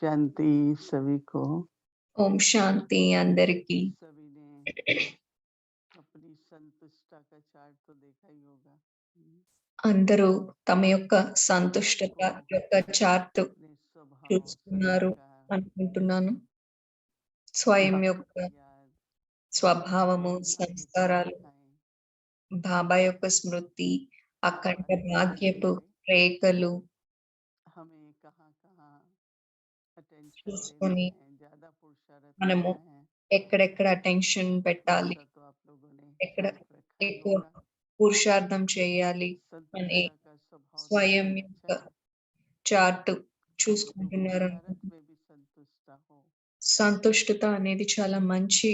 शांति सभी को। ఓం శాంతి అందరికీ. सभी ने अपनी संतुष्टता का चार्ट तो देखा ही होगा। అందరూ తమ యొక్క సంతుష్టత యొక్క చార్ట్ अपने स्वभाव చూస్తున్నారు संस्कार అనుకుంటున్నాను. స్వయం యొక్క याद స్వభావము, बाबा के సంస్కారాలు, दिखाएं, బాబా యొక్క స్మృతి, అఖండ భాగ్యపు से రేఖలు हमें कहाँ-कहाँ अटेंशन देना చూసుకొని है, ज्यादा पुरुषार्थ మనము करना है। ఎక్కడెక్కడ అటెన్షన్ పెట్టాలి, ऐसा तो आप लोगों ने ఎక్కడ चार्ट रखा ही ఎక్కువ होगा। పురుషార్థం చేయాలి అనే संतुष्टता का स्वभाव तो స్వయం बहुत యొక్క अच्छा है। చార్ట్ हम जो చూసుకుంటున్నారు. पुरुषार्थ में भी संतुष्टता हो, సంతుష్టత అనేది చాలా మంచి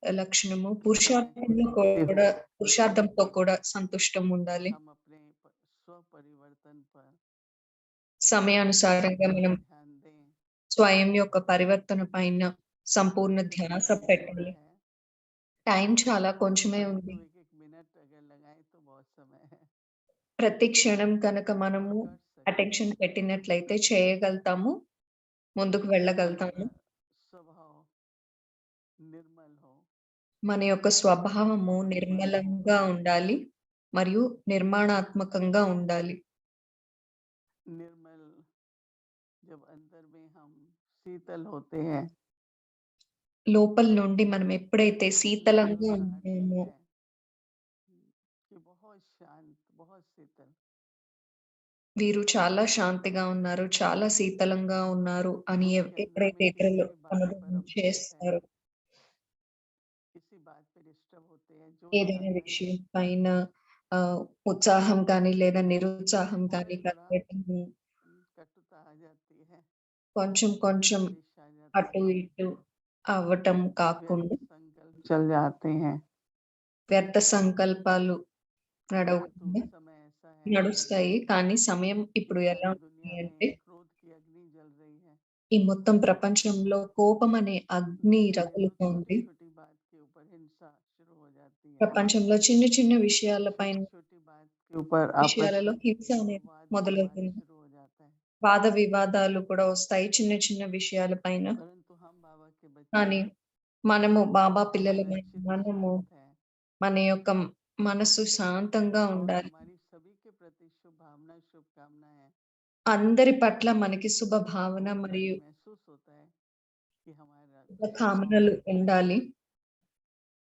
లక్షణము. समय को పురుషార్థంలో देखते కూడా हुए పురుషార్థంతో కూడా సంతుష్టం ఉండాలి. हम अपने स्व परिवर्तन पर సమయానుసారంగా మనం ध्यान दें। స్వయం యొక్క పరివర్తన పైన సంపూర్ణ ధ్యాస समय थोड़ा పెట్టాలి. है, టైం చాలా కొంచెమే परंतु ఉంది. एक-एक मिनट अगर लगाएं तो बहुत समय है। ప్రతి క్షణం కనుక और మనము कर सकते అటెన్షన్ हैं। పెట్టినట్లయితే చేయగలుగుతాము, ముందుకు వెళ్ళగలుగుతాము. हमारा स्वभाव निर्मल हो, మన యొక్క స్వభావము और निर्माण हो। నిర్మలంగా ఉండాలి మరియు నిర్మాణాత్మకంగా ఉండాలి. निर्मल जब अंदर में हम शीतल होते हैं, లోపల నుండి మనం ఎప్పుడైతే శీతలంగా निर्मलता आती ఉంటామో, है कि बहुत शांत, बहुत शीतल। వీరు చాలా శాంతిగా ఉన్నారు, చాలా శీతలంగా ఉన్నారు అని उनके अंदर ఎప్పుడైతే में ఇతరులు किसी भी बात पर అనుభవం अफसोस है, చేస్తారో, किसी बात पे डिस्टर्ब होते हैं, जो भी ఏదైనా करना है, విషయం పైన ఉత్సాహం కానీ లేదా నిరుత్సాహం కానీ थोड़ा కలగటము, कटुता आ जाती है, కొంచెం కొంచెం कलेश आ जाते అటు हैं, ఇటు అవ్వటం व्यर्थ కాకుండా संकल्प चल जाते हैं। వ్యర్థ సంకల్పాలు परंतु నడవకుండా समय ऐसा है, నడుస్తాయి. కానీ సమయం ఇప్పుడు ये ఎలా सारी ఉంది दुनिया అంటే, में क्रोध की अग्नि जल रही है। ఈ మొత్తం ప్రపంచంలో కోపం అనే అగ్ని दुनिया में तो రగులుతోంది. छोटी-छोटी बात के ऊपर हिंसा शुरू हो जाती है। ప్రపంచంలో చిన్న చిన్న విషయాలపైన छोटी-छोटी बात के ऊपर आपस విషయాలలో में హింస అనేది वाद विवाद మొదలవుతుంది. शुरू हो जाता है। వాద వివాదాలు కూడా వస్తాయి చిన్న చిన్న విషయాలపైన. परंतु हम बाबा के बच्चे కానీ हैं, మనము బాబా हमारा పిల్లలమైన चित्त మనము शांत है, మన యొక్క మనస్సు శాంతంగా और ఉండాలి. हमारी सभी के प्रति शुभ भावना, शुभकामनाएं, అందరి పట్ల మనకి శుభ భావన तो మరియు हमें महसूस होता है कि हमारा శుభ स्वभाव కామనలు ఉండాలి.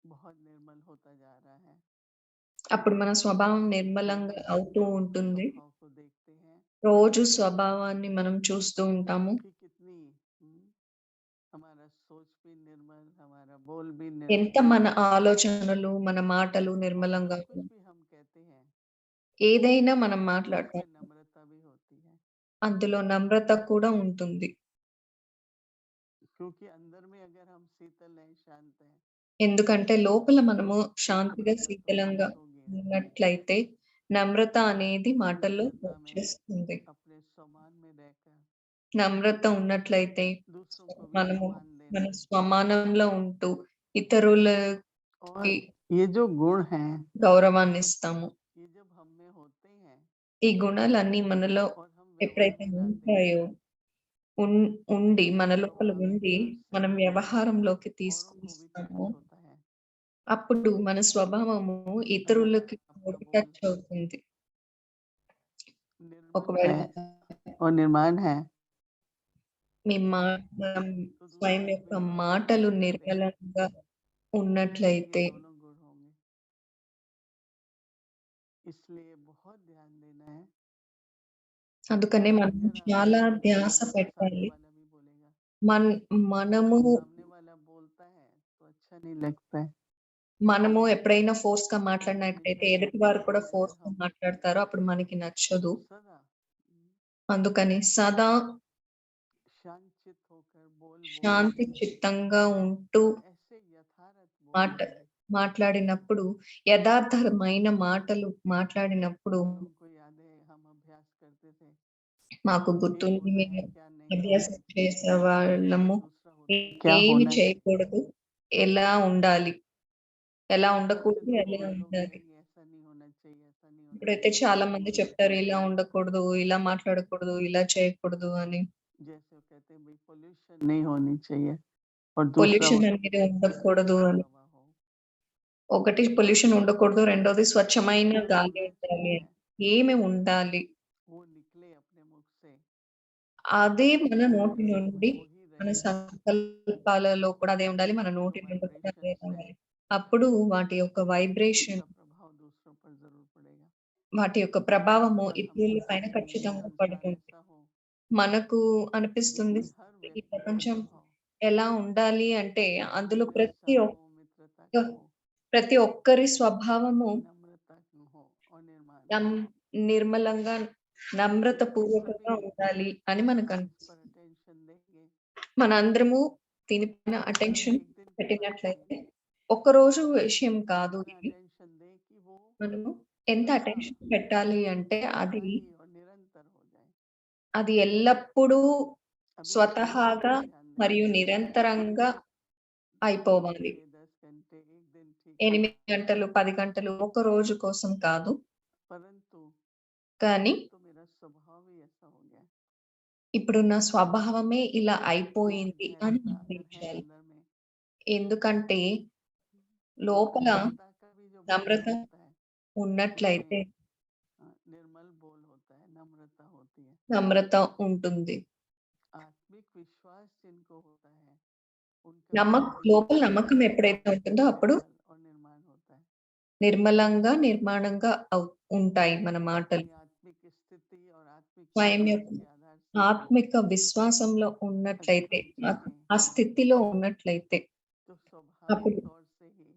बहुत निर्मल होता जा रहा है। అప్పుడు మన స్వభావం हम నిర్మలంగా रोज అవుతూ ఉంటుంది. स्वभाव को देखते हैं రోజు స్వభావాన్ని మనం చూస్తూ ఉంటాము. कि कितनी हमारा सोच भी निर्मल, हमारा बोल भी ఎంత निर्मल, మన ఆలోచనలు, మన మాటలు और నిర్మలంగా जो कुछ ఉన్నాయి. भी हम कहते हैं ఏదైనా మనం మాట్లాడతాం. उसमें नम्रता भी होती है, అందులో నమ్రత కూడా ఉంటుంది. क्योंकि अंदर में अगर हम शीतल हैं, शांत हैं, ఎందుకంటే లోపల మనము तो శాంతిగా, नम्रता तो శీతలంగా बात होगी ना। ఉన్నట్లయితే నమ్రత అనేది మాటల్లో नम्रता में వచ్చేస్తుంది. अपने सम्मान में रहकर నమ్రత ఉన్నట్లయితే दूसरों को भी మనము सम्मान మన देना, స్వమానంలో ఉంటూ ఇతరులకి और ये जो गुण हैं, గౌరవాన్నిస్తాము. ये जब हम में होते हैं ఈ గుణాలన్నీ మనలో और हम व्यवहार ఎప్పుడైతే में लाते हैं, ఉంటాయో, ఉండి మన तो లోపల हम ఉండి प्यार से మనం వ్యవహారంలోకి औरों को भी टच తీసుకొస్తామో, होता है। అప్పుడు మన స్వభావము अगर ఇతరులకి आपका बोल టచ్ అవుతుంది. निर्मल ఒకవేళ है और निर्माण है, మీ तो స్వయం दूसरे యొక్క भी మాటలు सीखते हैं నిర్మలంగా कि ये ఉన్నట్లయితే, दोनों गुण होंगे। इसलिए बहुत ध्यान देना है। అందుకనే और మనం अगर आप చాలా ధ్యాస बोलेंगे तो सामने పెట్టాలి. वाला भी बोलेगा, మనము और सामने वाला बोलता है तो अच्छा नहीं लगता है। మనము ఎప్పుడైనా ఫోర్స్‌గా तो మాట్లాడినట్టయితే हमेशा ఎదుటి వారు शीतलता కూడా में अगर ఫోర్స్‌గా हम మాట్లాడతారు. అప్పుడు మనకి నచ్చదు. सदा అందుకని సదా शांत चित होकर बोल बोल శాంతి చిత్తంగా ఉంటూ ऐसे यथार्थ మాట बोलेंगे, మాట్లాడినప్పుడు, యథార్థమైన మాటలు మాట్లాడినప్పుడు, और हमको याद है हम अभ्यास करते थे, మాకు एक గుర్తుంది होता है మేము क्या नहीं होना అభ్యాసం है, और చేసేవాళ్ళము. दूसरा होता है क्या ఏమి होना है। చేయకూడదు, ఎలా ఉండాలి, ఎలా वैसे ఉండకూడదు, तो ఎలా बहुत लोग ఉండాలి. कहेंगे ऐसा नहीं होना चाहिए, ऐसा नहीं होना ఇప్పుడైతే चाहिए, చాలా ऐसा नहीं మంది होना చెప్తారు, चाहिए। ఇలా ఉండకూడదు, ఇలా మాట్లాడకూడదు, ఇలా చేయకూడదు అని. जैसे वो कहते हैं भाई नहीं होनी चाहिए और दूसरा పొల్యూషన్ అనేది ఉండకూడదు అని. हवा हो। ఒకటి పొల్యూషన్ ఉండకూడదు. రెండోది స్వచ్ఛమైన जो గాలి होना ఉండాలి चाहिए అని. ఏమి ఉండాలి? वो निकले अपने मुख से, అదే మన हमारे నోటి मस्तिष्क में నుండి वही మన रहे, సంకల్పాలలో కూడా అదే ఉండాలి. మన वो నోటి నుండి కూడా అదే वाइब्रेशंस है, రావాలి. అప్పుడు వాటి యొక్క వైబ్రేషన్, उसका प्रभाव दूसरों पर जरूर पड़ेगा। వాటి యొక్క ప్రభావము अगर ఇతరుల हमको పైన दिखे ये ఖచ్చితంగా संसार పడుతుంది. ऐसा हो, మనకు वो అనిపిస్తుంది कोई हर ఈ व्यक्ति का ప్రపంచం स्वभाव, ఎలా ఉండాలి అంటే అందులో वो ऐसा हो, मित्रता का हो, ప్రతి ఒక్కరి స్వభావము नम्रता का हो और निर्माण నం हो। నిర్మలంగా, నమ్రత सभी పూర్వకంగా ఉండాలి అని इस पर మనకనిపిస్తుంది. अटेंशन देंगे, మనందరము దీనిపైన तो అటెన్షన్ एक दिन की बात పెట్టినట్లయితే, नहीं, ఒక్కరోజు విషయం కాదు इतना ఇది. अटेंशन दे कि वो మనము ఎంత सदा అటెన్షన్ పెట్టాలి అంటే అది, स्थायी और निरंतर हो जाए। అది ఎల్లప్పుడూ अभी थोड़ी देर స్వతహాగా पे ध्यान दें, మరియు నిరంతరంగా 2 అయిపోవాలి. घंटे 10 घंटे 1 दिन ठीक है, 8 గంటలు, 10 గంటలు ఒక రోజు కోసం కాదు. परंतु కానీ अब तो मेरा स्वभाव ही ऐसा हो गया है। ఇప్పుడు నా స్వభావమే ఇలా वो అయిపోయింది అని धैर्यता अगर है అనిపించాలి. अंदर में, ఎందుకంటే तो లోపల नम्रता का भी जो बोल నమ్రత होता है ఉన్నట్లయితే उसमें निर्मल बोल होता है, नम्रता होती है। నమ్రత ఉంటుంది. आत्मिक विश्वास जिनको होता है उनका లోపల व्यक्तित्व నమ్మకం ఎప్పుడైతే ఉంటుందో అప్పుడు निर्मल और निर्माण होता है। నిర్మలంగా, నిర్మాణంగా ఉంటాయి మన మాటలు. अपनी आत्मिक स्थिति और आत्मिक స్వయం विश्वास యొక్క के आधार से ఆత్మిక విశ్వాసంలో अगर ఉన్నట్లయితే, हम चलें ఆ స్థితిలో ఉన్నట్లయితే तो स्वाभाविक అప్పుడు तौर से ही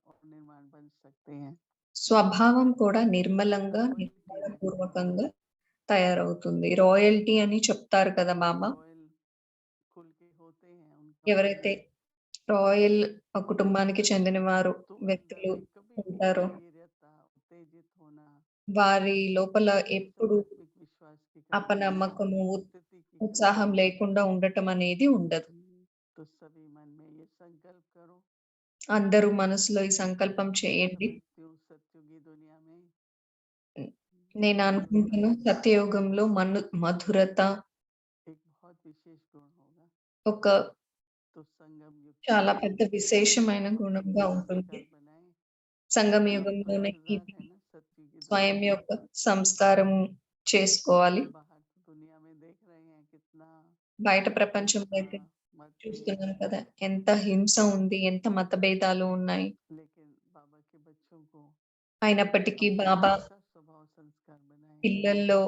और निर्माण बन सकते हैं। స్వభావం కూడా నిర్మలంగా, रॉयल्टी रहती है, నిర్మాణపూర్వకంగా తయారవుతుంది. రాయల్టీ అని చెప్తారు కదా जो బాబా! रॉयल कुल के होते हैं उनका ఎవరైతే वर्णन, రాయల్ కుటుంబానికి చెందిన వారు, तो अंदर వ్యక్తులు में कभी भी ఉంటారో, धैर्यता, उत्तेजित होना, వారి లోపల ये सब ఎప్పుడు आत्मिक विश्वास की कमी नहीं है, అపనమ్మకము, आत्मिक स्थिति की कमी ఉత్సాహం है। లేకుండా ఉండటం అనేది ఉండదు. तो सभी मन में ये संकल्प करो, అందరూ మనసులో ఈ సంకల్పం मैं చేయండి. समझती हूँ सत्युगी दुनिया में నేను मधुरता అనుకుంటాను సత్యయుగంలో మధురత एक बहुत विशेष गुण होगा। ఒక तो संगम युग के చాలా लिए పెద్ద విశేషమైన हम గుణంగా ये ఉంటుంది. संस्कार बनाएं। సంగమ अब तो యుగంలోనే इंतजार ఇది है ना सत्युगी స్వయం दुनिया का। యొక్క సంస్కారం చేసుకోవాలి. बाहर तो दुनिया में देख रहे हैं कितना బయట ప్రపంచంలో हिंसा, అయితే मतभेद, చూస్తున్నాం కదా! ఎంత హింస ఉంది, ఎంత మతభేదాలు ఉన్నాయి. लेकिन बाबा के बच्चों को అయినప్పటికీ अपना బాబా ऐसा स्वभाव संस्कार बनाए పిల్లల్లో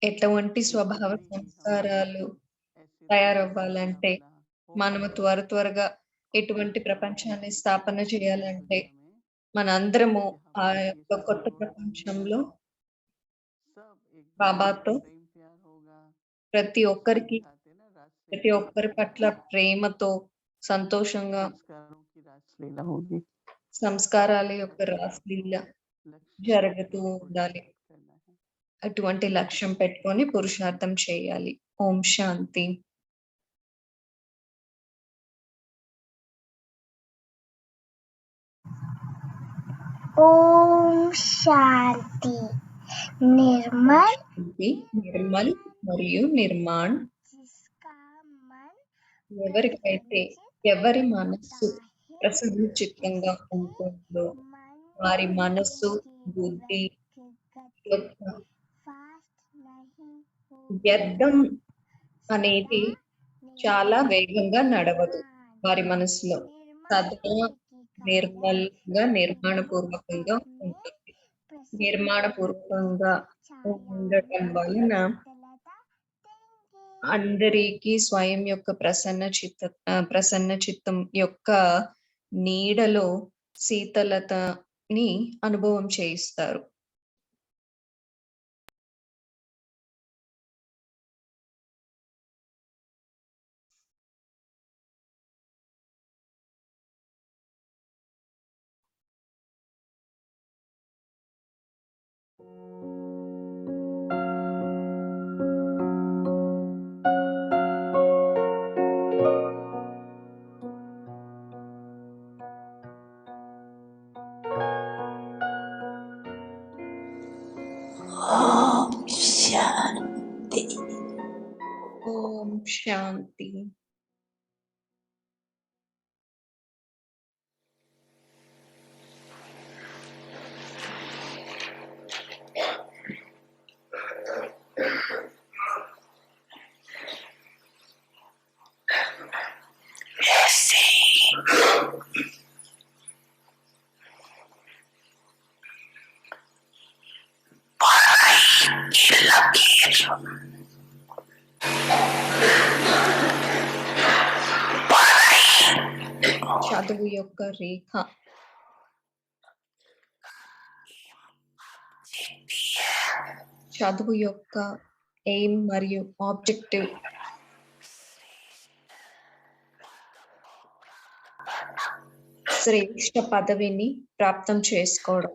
ఎటువంటి कि స్వభావ जल्दी ही हम సంస్కారాలు ऐसी दुनिया की తయారవ్వాలంటే, स्थापना हो మనము पाए త్వరగా और ఎటువంటి ऐसे ప్రపంచాన్ని స్థాపన नई చేయాలంటే, दुनिया में మనందరము जहाँ ఆ पर ये యొక్క सब కొత్త जोड़ नहीं ప్రపంచంలో होगा, सब एक दूसरे से బాబాతో प्रेम प्यार होगा। ప్రతి कृष्ण ఒక్కరికి, दिखाते ना ప్రతి रासलीला, ఒక్కరి పట్ల ప్రేమతో, సంతోషంగా, संस्कारों की रासलीला होगी। సంస్కారాల యొక్క ऐसा రాసలీల लक्ष्य జరుగుతూ लेके ఉండాలి. पुरुषार्थ करना है। అటువంటి లక్ష్యం పెట్టుకొని పురుషార్థం చేయాలి. ఓం శాంతి. ఓం శాంతి. నిర్మల్ శాంతి, నిర్మల్ మరియు నిర్మాణ్. జిస్కా మన్ ఎవరికైతే, ఎవరి మనస్సు ప్రసన్న చిత్తంగా ఉంటుందో, मन వారి మనస్సు, की బుద్ధి गति యొక్క फास्ट नहीं होगी, వ్యర్థం सदा అనేది చాలా వేగంగా నడవదు వారి మనసులో. సదా నిర్మల్‌గా, నిర్మాణపూర్వకంగా ఉంటుంది. నిర్మాణపూర్వకంగా ఉండటం వలన అందరికీ స్వయం యొక్క ప్రసన్న చిత్తం యొక్క నీడలో శీతలతని అనుభవం చేయిస్తారు. ఓం శాంతి. ఓం శాంతి. చదువు యొక్క రేఖ. చదువు యొక్క ఎయిమ్ మరియు ఆబ్జెక్టివ్. శ్రేష్ఠ పదవిని ప్రాప్తం చేసుకోవడం.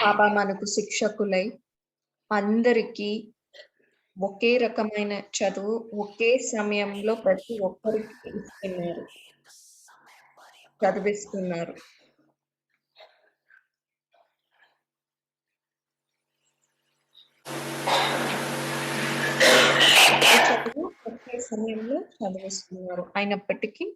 బాబా మనకు శిక్షకులై అందరికీ ఒకే రకమైన చదువు ఒకే సమయంలో ప్రతి ఒక్కరికి ఇస్తున్నారు, చదివిస్తున్నారు. చదువు ఒకే సమయంలో చదివిస్తున్నారు. అయినప్పటికీ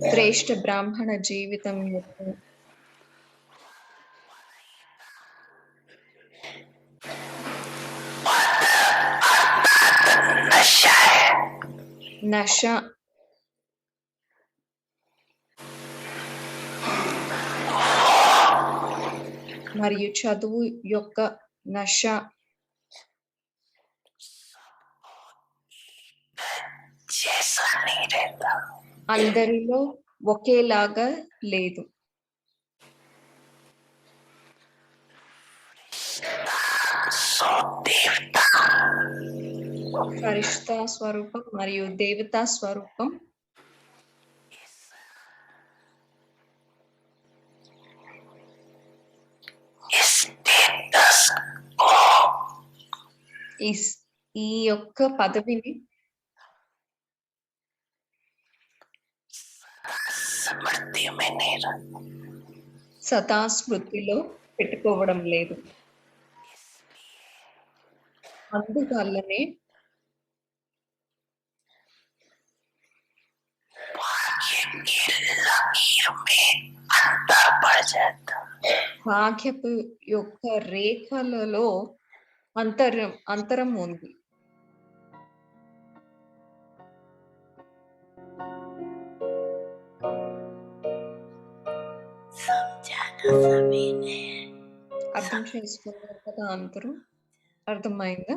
శ్రేష్ఠ బ్రాహ్మణ జీవితం యొక్క నశ మరియు చదువు యొక్క నశ అందరిలో ఒకేలాగా లేదు. ఫరిష్తా స్వరూపం మరియు దేవతా స్వరూపం ఈ యొక్క పదవిని సదా స్మృతిలో పెట్టుకోవడం లేదు. అందువల్లనే భాగ్యపు యొక్క రేఖలలో అంతరం ఉంది. అర్థం చేసుకున్నారు కదా అందరూ? అర్థమైందా?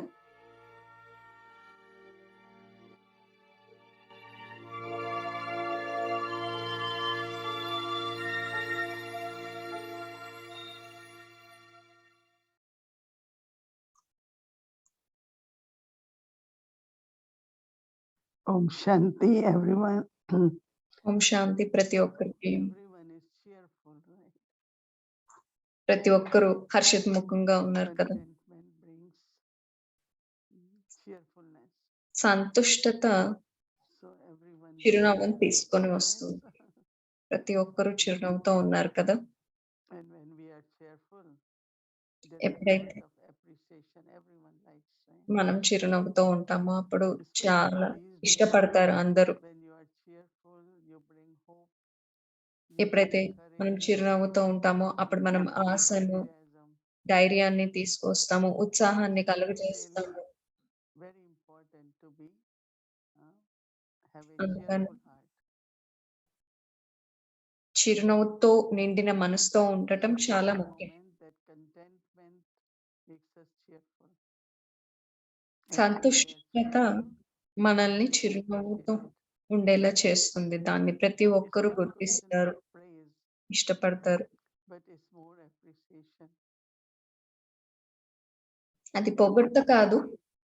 Om Shanti, everyone. ఓం శాంతి. ప్రతి ఒక్కరికి Everyone is cheerful, right? ప్రతి ఒక్కరు హర్షితముఖంగా ఉన్నారు కదా. Contentment brings cheerfulness. సంతుష్టత So everyone చిరునవ్వును shares తీసుకొని cheerfulness. వస్తుంది. ప్రతి ఒక్కరు చిరునవ్వుతో ఉన్నారు కదా. And when we are cheerful, there is ఎప్పుడైతే a lot of appreciation. Everyone likes, right? మనం చిరునవ్వుతో ఉంటామో అప్పుడు Especially చాలా these days, ఇష్టపడతారు అందరూ. when you are cheerful, you bring hope. You ఎప్పుడైతే bring మనం courage, చిరునవ్వుతో ఉంటామో అప్పుడు మనం ఆశను, enthusiasm. ధైర్యాన్ని తీసుకొస్తాము, ఉత్సాహాన్ని It's కలుగజేస్తాము. very important to be have a అందుకని cheerful heart. చిరునవ్వుతో నిండిన మనసుతో ఉండటం చాలా That ముఖ్యం. moment, that contentment makes us cheerful. And when we are సంతుష్టత cheerful, మనల్ని everyone చిరునవ్వుతో appreciates. ఉండేలా చేస్తుంది. దాన్ని ప్రతి It's ఒక్కరు not question గుర్తిస్తారు, of praise, ఇష్టపడతారు. but it's more appreciation. అది పొగడ్త కాదు,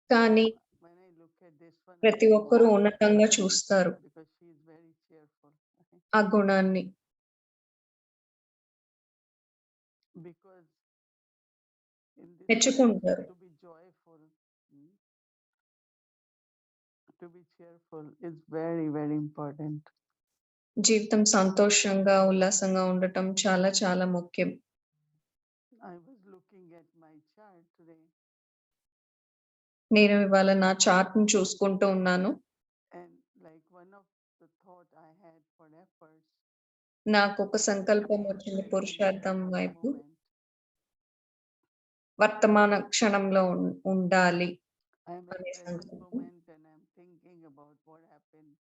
కానీ When I look at this one, I ప్రతి think, ఒక్కరు wow, ఉన్నతంగా చూస్తారు because she is very cheerful. ఆ గుణాన్ని. మెచ్చుకుంటారు. to be joyful, mm, to be cheerful is very, very important. జీవితం సంతోషంగా, ఉల్లాసంగా ఉండటం చాలా చాలా ముఖ్యం. I was looking at my chart today, నేను ఇవాళ నా చార్ట్‌ని చూసుకుంటూ ఉన్నాను. and like one of the thought I had for efforts, నాకొక సంకల్పం be వచ్చింది present పురుషార్థం at the వైపు. moment. వర్తమాన క్షణంలో ఉండాలి I am at అనే present సంకల్పం. moment and I'm thinking about what happened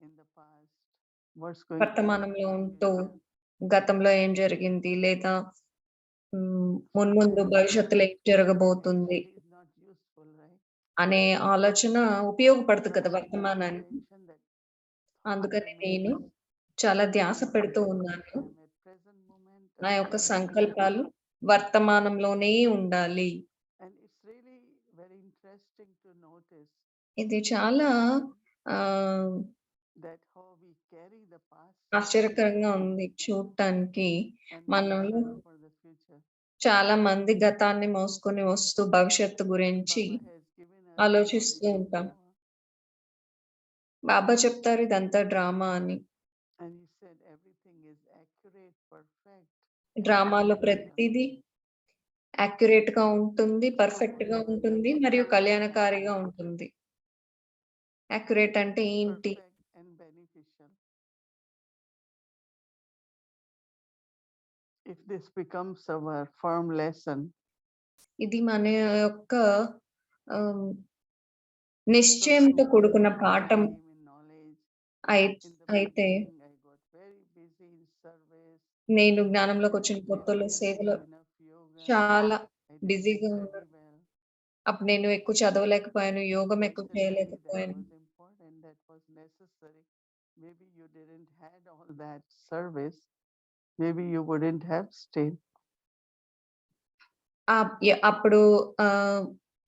in the past, what's going to వర్తమానంలో happen in ఉంటూ future. గతంలో ఏం జరిగింది లేదా So మున్ముందు that భవిష్యత్తులో ఏం జరగబోతుంది actually is not useful, right? అనే ఆలోచన ఉపయోగపడదు So కదా I pay వర్తమానానికి. attention that thought అందుకని నేను remains చాలా ధ్యాస and పెడుతూ focus. ఉన్నాను. I'm at present moment నా and యొక్క present సంకల్పాలు moment. వర్తమానంలోనే ఉండాలి. And it's really very interesting to notice ఇది చాలా ఆహ్, that how we carry the past ఆశ్చర్యకరంగా ఉంది చూడటానికి. and మనలో plan for the future. చాలా మంది గతాన్ని మోసుకొని వస్తూ భవిష్యత్తు గురించి Baba has given us ఆలోచిస్తూ knowledge ఉంటాం. drama, బాబా చెప్తారు ఇదంతా డ్రామా అని. and he said everything is accurate, perfect, డ్రామాలో and ప్రతిదీ యాక్యురేట్‌గా ఉంటుంది, పర్ఫెక్ట్‌గా beneficial. ఉంటుంది మరియు కళ్యాణకారిగా ఉంటుంది. యాక్యురేట్ అంటే ఏంటి? Perfect and beneficial. If this becomes our firm lesson, ఇది మన యొక్క ఆహ్, so నిశ్చయంతో today కూడుకున్న when I పాఠం came in knowledge, in the అయితే beginning I got very busy in service. నేను I జ్ఞానంలోకొచ్చిన కొత్తలో didn't సేవలో do enough yoga. చాలా I didn't బిజీగా study ఉన్నాను. well. అప్పుడు నేను ఎక్కువ చదవలేకపోయాను. యోగం ఎక్కువ Naturally, that చేయలేకపోయాను. was important, that was necessary. Maybe you didn't had all that service. Maybe you wouldn't have stayed. అప్పుడు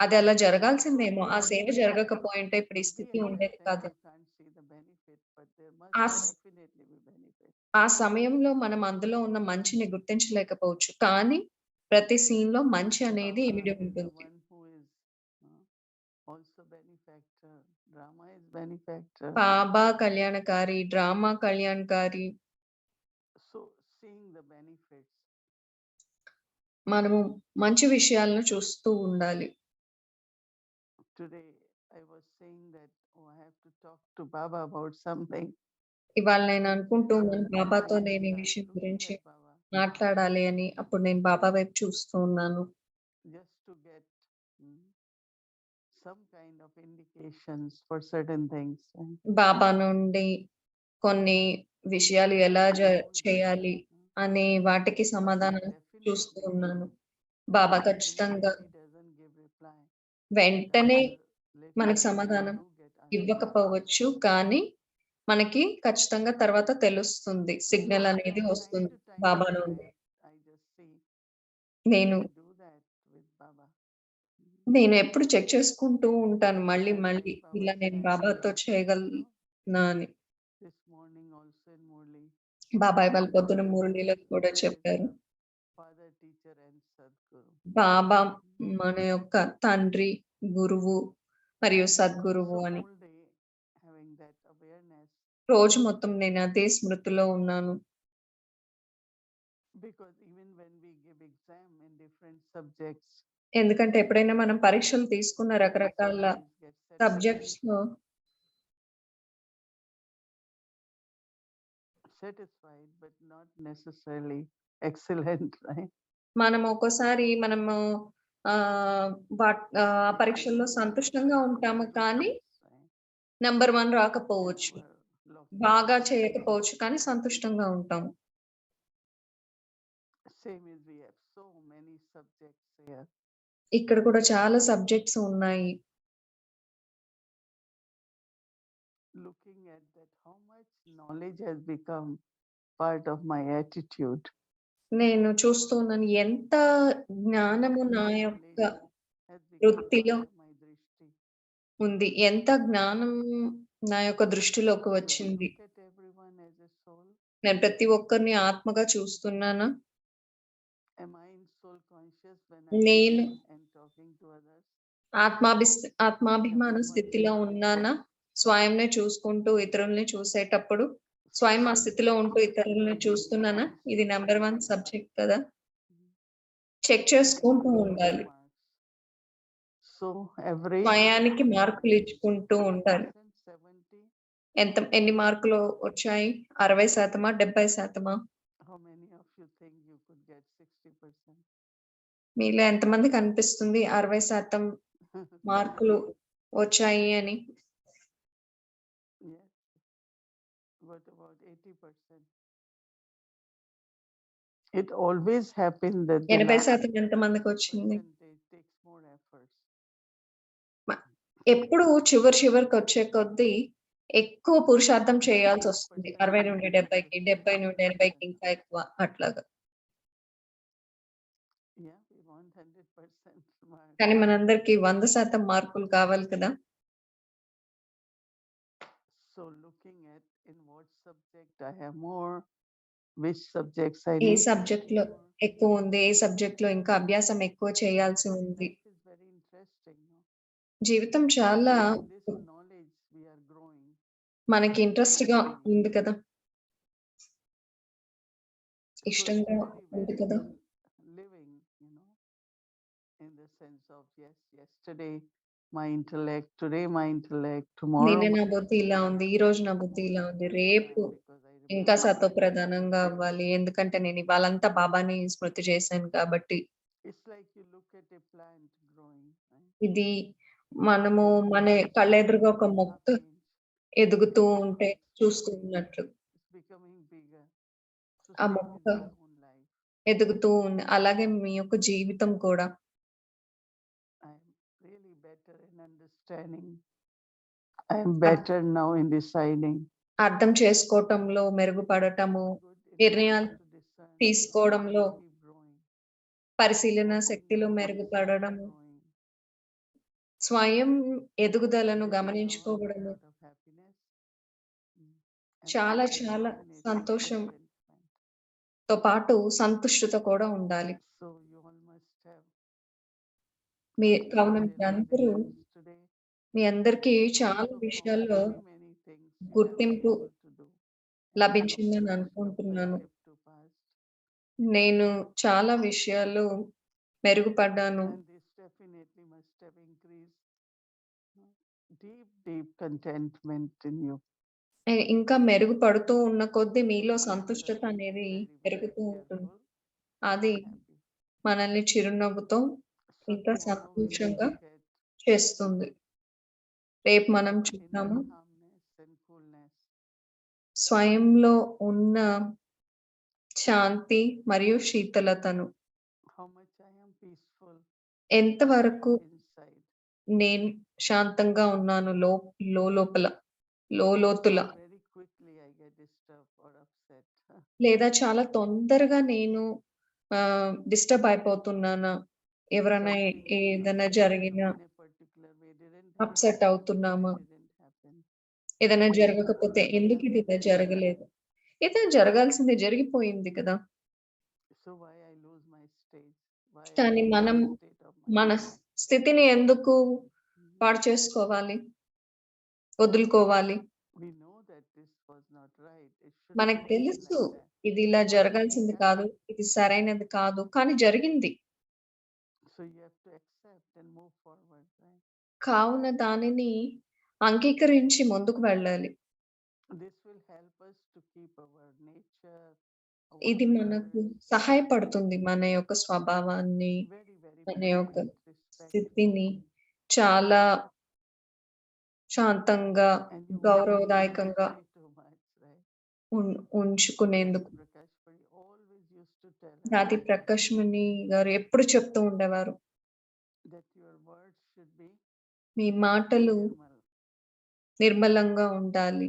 అది అలా జరగాల్సిందేమో. ఆ సేవ Maybe జరగకపోయుంటే ఇప్పుడు ఈ maybe స్థితి at ఉండేది that time కాదు. you can't see the benefit, but there must ఆ స్ definitely be benefit. ఆ సమయంలో మనం అందులో ఉన్న మంచిని గుర్తించలేకపోవచ్చు. కానీ ప్రతి సీన్‌లో మంచి అనేది Baba ఇమిడి is the ఉంటుంది. one who is uh, also benefactor. Drama is benefactor. Baba కళ్యాణకారి, డ్రామా కళ్యాణకారి. So seeing the benefits. మనము మంచి విషయాలను చూస్తూ ఉండాలి. Today I was saying that, oh, I have to talk to Baba about something. ఇవాళ నేను అనుకుంటూ ఉన్నాను And బాబాతో I నేను ఈ start విషయం looking గురించి at Baba మాట్లాడాలి అని. అప్పుడు నేను బాబా వైపు చూస్తూ ఉన్నాను. just to get mm, some kind of indications for certain things. Right? బాబా నుండి కొన్ని విషయాలు ఎలా Baba told us, చేయాలి అనే వాటికి Baba సమాధానం చూస్తూ definitely ఉన్నాను. gives, బాబా but ఖచ్చితంగా immediately doesn't give reply. వెంటనే Later మనకు on we సమాధానం do get answer. ఇవ్వకపోవచ్చు. కానీ మనకి ఖచ్చితంగా తర్వాత తెలుస్తుంది. So సిగ్నల్ from అనేది time వస్తుంది to time బాబా when నుండి. I just see, నేను can I do that with Baba? నేను ఎప్పుడు చెక్ చేసుకుంటూ ఉంటాను మళ్ళీ And మళ్ళీ. like Baba ఇలా నేను said, బాబాతో you know, చేయగలనా అని. this morning also in Murli, బాబా ఇవాళ పొద్దున Baba మురళిలో said కూడా God is చెప్పారు. the Father, Teacher and Sadguru. బాబా మన యొక్క తండ్రి, గురువు మరియు సద్గురువు So అని. whole day having that awareness, రోజు మొత్తం నేను అదే స్మృతిలో ఉన్నాను. because even when we give exam in different subjects, ఎందుకంటే ఎప్పుడైనా మనం పరీక్షలు తీసుకున్న we రకరకాల always get satisfied, సబ్జెక్ట్స్‌లో but not necessarily excellent, right? మనం ఒక్కోసారి మనము ఆ పరీక్షల్లో Excellent సంతుష్టంగా means ఉంటాము. very కానీ close, right? నంబర్ 1 And రాకపోవచ్చు. we're lofty. బాగా చేయకపోవచ్చు కానీ సంతుష్టంగా ఉంటాం. Same as we have so many subjects here. ఇక్కడ కూడా చాలా సబ్జెక్ట్స్ ఉన్నాయి. Looking at that, how much knowledge has become part of my attitude. నేను చూస్తూ ఉన్నాను ఎంత జ్ఞానము నా యొక్క Has become వృత్తిలో part of my drishti. ఉంది. ఎంత జ్ఞానం నా యొక్క దృష్టిలోకి Do I వచ్చింది. look at everyone as a soul? నేను ప్రతి ఒక్కరిని ఆత్మగా చూస్తున్నానా? Am I in soul conscious when I నేను listen and ఆత్మాభిమాన స్థితిలో ఉన్నానా? స్వయంనే చూసుకుంటూ ఇతరుల్ని చూసేటప్పుడు, స్వయం ఆ స్థితిలో ఉంటూ ఇతరులని చూస్తున్నానా? ఇది నంబర్ 1 సబ్జెక్ట్ కదా! చెక్ చేసుకుంటూ ఉండాలి. So average స్వయానికి మార్కులు ఇచ్చుకుంటూ ఉండాలి. 70. ఎన్ని మార్కులు వచ్చాయి? 60% 70%? How many of you think you could get 60%? మీలో ఎంతమందికి అనిపిస్తుంది 60% మార్కులు వచ్చాయి అని? Yes. What about 80%? It always happens that the last 80% ఎంతమందికొచ్చింది? percentage takes more efforts. ఎప్పుడు చివరికొచ్చే కొద్దీ ఎక్కువ పురుషార్థం చేయాల్సొస్తుంది. 60-70కి, 70-80కి ఇంకా ఎక్కువ అట్లాగా. Yeah, we want 100% mark. కానీ మనందరికీ 100% మార్కులు కావాలి కదా! So looking at in what subject I have more, which subjects I A need to సబ్జెక్ట్‌లో study more. ఎక్కువుంది, ఏ సబ్జెక్ట్‌లో ఇంకా అభ్యాసం ఎక్కువ చేయాల్సి ఉంది. Life is very interesting. No? జీవితం చాలా In this knowledge we are growing. మనకి ఇంట్రెస్ట్‌గా ఉంది కదా! So it's ఇష్టంగా very, ఉంది very కదా! well living, in the sense of yes, yesterday my intellect, today my intellect, tomorrow నిన్న my నా బుద్ధి ఇలా ఉంది. ఈరోజు నా బుద్ధి ఇలా ఉంది. రేపు because I ఇంకా remember. సత్వప్రధానంగా అవ్వాలి. ఎందుకంటే నేను ఇవాళంతా బాబాని స్మృతి చేశాను కాబట్టి. It's like you look at a plant growing, right? ఇది మనము మన కళ్ళెదురుగా ఒక మొక్క ఎదుగుతూ ఉంటే చూస్తూ ఉన్నట్లు. It's becoming bigger. So ఆ same మొక్క in our own life. ఎదుగుతూ ఉంది. అలాగే మీ యొక్క జీవితం కూడా. I'm really better in understanding. I'm better now in deciding. అర్థం చేసుకోవటంలో మెరుగుపడటము, Good in నిర్ణయాలు how to discern. తీసుకోవడంలో, Keep growing. పరిశీలన What శక్తిలో is మెరుగుపడడము, growing. స్వయం ఎదుగుదలను This allows a గమనించుకోవడము lot of happiness. And చాలా also చాలా definitely సంతోషంతో contentment. పాటు సంతుష్టత కూడా ఉండాలి. So you all must have కావున certain మీరందరూ awareness today. మీ అందరికీ And చాలా also from విషయాల్లో many, many things you have been గుర్తింపు able to do. లభించిందని From అనుకుంటున్నాను. present to past. నేను చాలా విషయాలు మెరుగుపడ్డాను. And this definitely must have increased deep, deep contentment in you. ఇంకా మెరుగుపడుతూ ఉన్న కొద్దీ మీలో Makes us సంతుష్టత అనేది very, very పెరుగుతూ ఉంటుంది. careful అది and happy. మనల్ని చిరునవ్వుతో So ఇంకా tomorrow we will సంతోషంగా look at చేస్తుంది. రేపు మనం inner చూద్దాము calmness and coolness. స్వయంలో ఉన్న శాంతి మరియు శీతలతను. How much I am peaceful ఎంతవరకు inside. నేను శాంతంగా ఉన్నాను లోపల, లోతుల. Very quickly I get disturbed or upset. లేదా చాలా తొందరగా నేను డిస్టర్బ్ అయిపోతున్నానా? ఎవరైనా Something ఏదైనా happens జరిగినా in a particular way didn't happen. Upset అవుతున్నామా? Didn't happen. ఏదైనా జరగకపోతే ఎందుకు ఇది ఇలా జరగలేదు? ఏదైనా జరగాల్సింది జరిగిపోయింది కదా! So why I lose my state? Why I కానీ lose మనం my state of mind? మన స్థితిని ఎందుకు పాడు చేసుకోవాలి? వదులుకోవాలి. We know that this was not right. It should మనకు have been తెలుసు like that. ఇది ఇలా జరగాల్సింది కాదు. ఇది సరైనది కాదు. కానీ జరిగింది. So you have to accept and move forward, right? కావున దానిని అంగీకరించి ముందుకు వెళ్ళాలి. This will help us to keep our nature, ఇది our మనకు words సహాయపడుతుంది. మన యొక్క స్వభావాన్ని, very, very మన యొక్క pleasant, respectful. స్థితిని చాలా శాంతంగా, And you won't గౌరవదాయకంగా say too much, right? ఉంచుకునేందుకు. Prakash Puri always used to tell us రాతి ప్రకాష్ ముని గారు ఎప్పుడు చెప్తూ ఉండేవారు. that your words should be మీ మాటలు normal. నిర్మలంగా ఉండాలి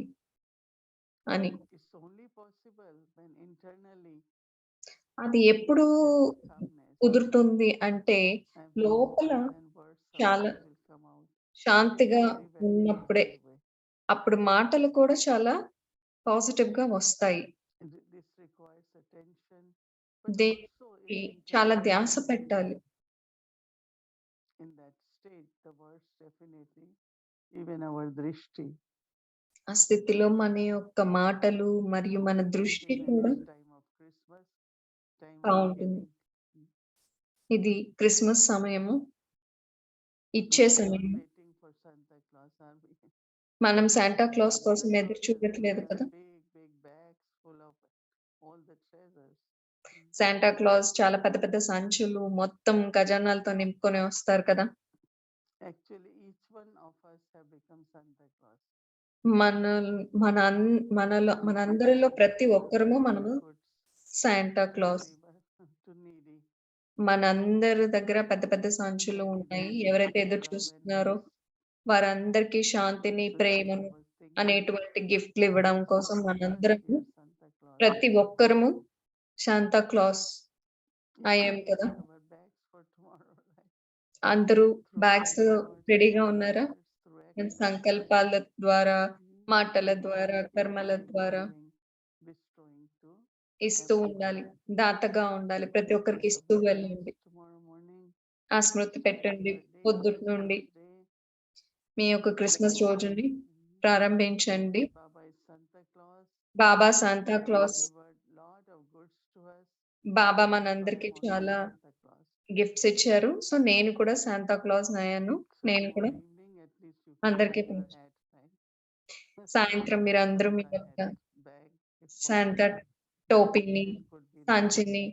అని. It's only possible when internally అది ఎప్పుడు there's calmness కుదురుతుంది అంటే and లోపల peaceful and words చాలా also will come out శాంతిగా very, very ఉన్నప్పుడే peaceful way. అప్పుడు మాటలు కూడా చాలా పాజిటివ్‌గా వస్తాయి. This requires attention, but దేనికి also in చాలా internal ధ్యాస peace. పెట్టాలి. In that state, the the words definitely, even our drishti. ఆ స్థితిలో మన యొక్క మాటలు మరియు మన దృష్టి కూడా Time of Christmas, time of బాగుంటుంది. giving. ఇది క్రిస్మస్ సమయము, ఇచ్చే We are not సమయం. waiting for Santa Claus, are we? మనం శాంటా క్లాస్ కోసం Santa ఎదురు Claus చూడట్లేదు has కదా. big bags full of all the treasures. Santa Claus చాలా పెద్ద పెద్ద సంచులు మొత్తం ఖజానాలతో నింపుకొని వస్తారు కదా. Actually, each one of us have become Santa Claus. మనందరిలో ప్రతి ఒక్కరము మనము శాంటా క్లాస్. To needy. మనందరి దగ్గర పెద్ద పెద్ద సంచులు ఉన్నాయి. ఎవరైతే ఎదురు చూస్తున్నారో వారందరికీ శాంతిని, ప్రేమను అనేటువంటి గిఫ్ట్లు ఇవ్వడం కోసం మనందరము ప్రతి ఒక్కరము శాంతా క్లాస్ అయ్యాం కదా. అందరూ బ్యాగ్స్ రెడీగా ఉన్నారా? సంకల్పాల ద్వారా, మాటల ద్వారా, కర్మల ద్వారా ఇస్తూ ఉండాలి, దాతగా ఉండాలి, ప్రతి ఒక్కరికి ఇస్తూ వెళ్ళండి. ఆ స్మృతి పెట్టండి. పొద్దుటి నుండి మీ యొక్క క్రిస్మస్ రోజుని ప్రారంభించండి. బాబా శాంతా క్లాస్, బాబా మనందరికి చాలా గిఫ్ట్స్ ఇచ్చారు. సో నేను కూడా శాంతా క్లాస్ అయ్యాను. నేను కూడా అందరికీ సాయంత్రం మీరు అందరూ మీ యొక్క శాంతా టోపీని, సంచిని,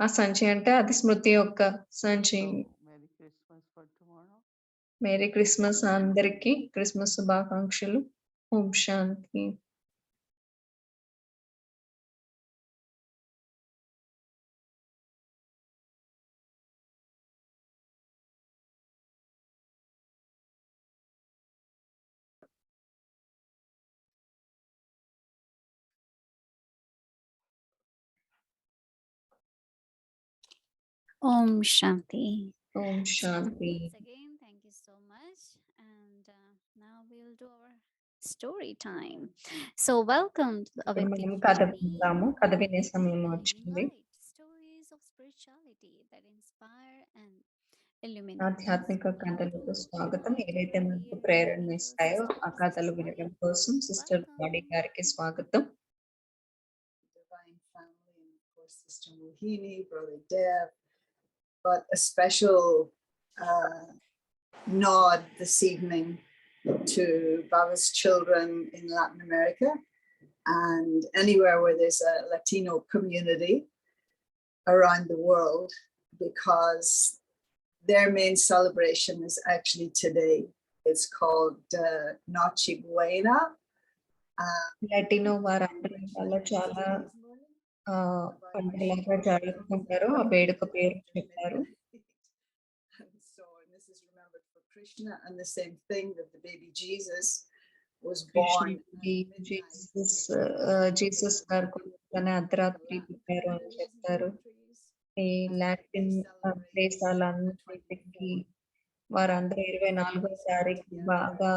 ఆ సంచి అంటే అది స్మృతి యొక్క సంచి. మేరీ క్రిస్మస్ అందరికి, క్రిస్మస్ శుభాకాంక్షలు. ఓం శాంతి. Om Shanti. Om Shanti. Once again, thank you so much. And now we'll do our story time. So welcome to the ఇప్పుడు Avyakti మనం కథ Journey. విందాము. కథ వినే సమయం వచ్చింది. Invite stories of spirituality that inspire and illuminate. ఆధ్యాత్మిక కథలకు స్వాగతం. ఏవైతే మనకు ప్రేరణ ఇస్తాయో ఆ కథలు వినడం కోసం సిస్టర్ బాడీ గారికి స్వాగతం. Divine family, and of course Sister Mohini, Brother Dev, but a special nod this evening to Baba's children in Latin America and anywhere where there's a Latino community around the world, because their main celebration is actually today. It's called Noche Buena. Latino వారందరూ చాలా పండుగలాగా జరుపుకుంటారు. ఆ వేడుక పేరు చెప్పారు. So, and this is remembered for Krishna, and the same thing that the baby Jesus was born. Jesus గారు తన అర్ధరాత్రి పుట్టారు అని చెప్తారు. ఈ లాటిన్ దేశాలన్నిటికీ వారందరూ 24వ తారీఖు బాగా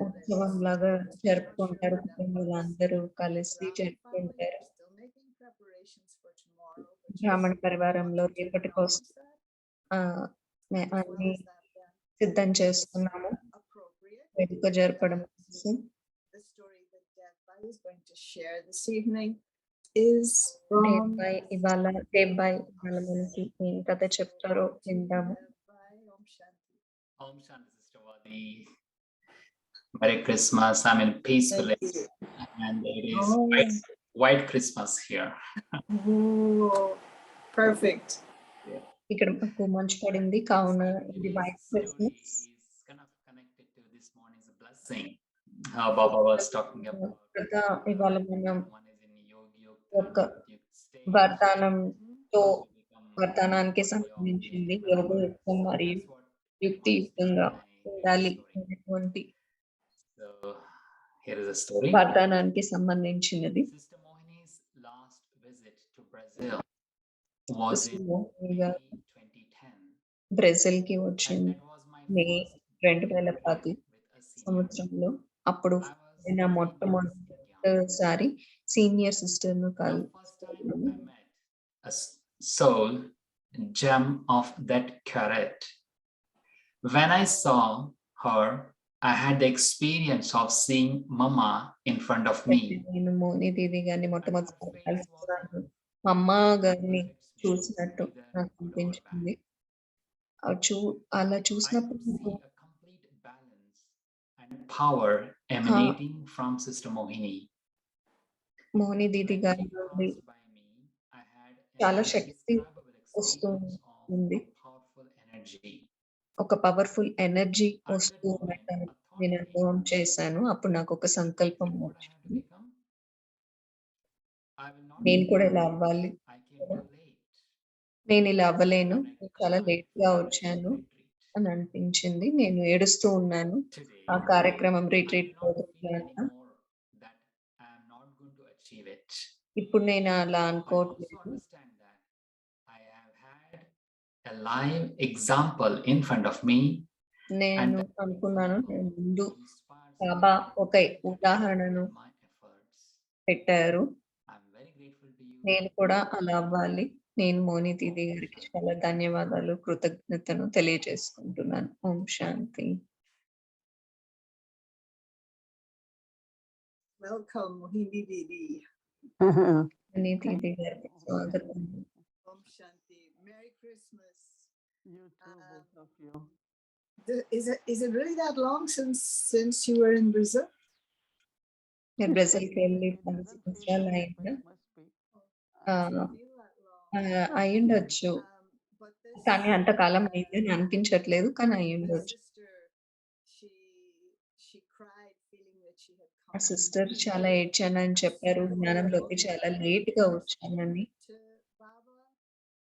ఉత్సవం లాగా జరుపుకుంటారు. కుటుంబాలందరూ కలిసి జరుపుకుంటారు. బ్రాహ్మణ పరివారంలో రేపటి కోసం అన్ని సిద్ధం చేస్తున్నాము వేడుక జరపడం కోసం. The story that Devbhai is going to share this evening is from ఇవాళ మనకి ఏం కథ చెప్తారో విందాము. Om Shanti, Sister Vadi. Merry Christmas. I mean, peacefully. And it is white Christmas here. Oh, perfect. ఇక్కడ మాకు మంచు పడింది కావున ఇది white Christmas. It's kind of connected to this morning's blessing. How Baba was talking about. ఇవాళ మనం One is in Yogi ఒక వర్తనానికి సంబంధించింది యోగయుక్తం మరియు యుక్తియుక్తంగా ఉండాలి అనేటువంటి వర్తనానికి సంబంధించినది. Sister Mohini's last visit to Brazil was in 2010. Brazil కి వచ్చింది మే 2010 సంవత్సరంలో. అప్పుడు నా మొట్టమొదటిసారి సీనియర్ సిస్టర్ ను A soul gem of that carat when I saw her, I had the experience of seeing Mama in front of me. నేను మోని దీది గారిని And her మొట్టమొదటిసారి face was కలుసుకున్నాను. మా అమ్మ గారిని reflects me చూసినట్టు to the నాకు lower అనిపించింది. back. అలా I చూసినప్పుడు could నాకు see a complete balance and power emanating from Sister Mohini. Moni Didi When గారి she నుండి crossed by me, I had చాలా an శక్తి indescribable వస్తూ experience of ఉంది. a powerful energy. ఒక పవర్ఫుల్ ఎనర్జీ At that వస్తూ moment, ఉండటం a thought నేను came. అనుభవం చేశాను. అప్పుడు నాకు ఒక సంకల్పం Is it what I have to వచ్చింది. become? I will not నేను be కూడా able ఇలా to. అవ్వాలి. I came too late. నేను ఇలా అవ్వలేను. When I నేను చాలా cried లేట్ గా at the వచ్చాను retreat. అని అనిపించింది. నేను ఏడుస్తూ ఉన్నాను. Today, ఆ కార్యక్రమం I do retreat not feel పోతున్నాక anymore that I am not going to achieve it. ఇప్పుడు నేను అలా I also అనుకోవట్లేదు. understand that I have had a live example in front of me, and నేను that అనుకున్నాను example నేను ముందు inspires బాబా me ఒక to ఉదాహరణను double my efforts. పెట్టారు. I'm very grateful to you. నేను కూడా అలా అవ్వాలి. నేను మోని దీది గారికి చాలా ధన్యవాదాలు, కృతజ్ఞతను తెలియజేసుకుంటున్నాను. ఓం శాంతి. Welcome, Mohini Didi. మోని దీది గారికి స్వాగతం. Om Shanti. Merry Christmas. You too, both of you. Is it really that long since you were in Brazil? నేను బ్రెజిల్కి వెళ్ళి It 10 doesn't feel సంవత్సరాలు like it, అయిందా? but must be. Doesn't feel that long. అయ్యుండొచ్చు. But this కానీ అంతకాలం అయిందని అనిపించట్లేదు, కానీ this అయ్యుండొచ్చు. sister, she cried, feeling that she had ఆ come సిస్టర్ చాలా ఏడ్చానని చెప్పారు. జ్ఞానంలోకి చాలా లేట్ గా వచ్చానని. to Baba.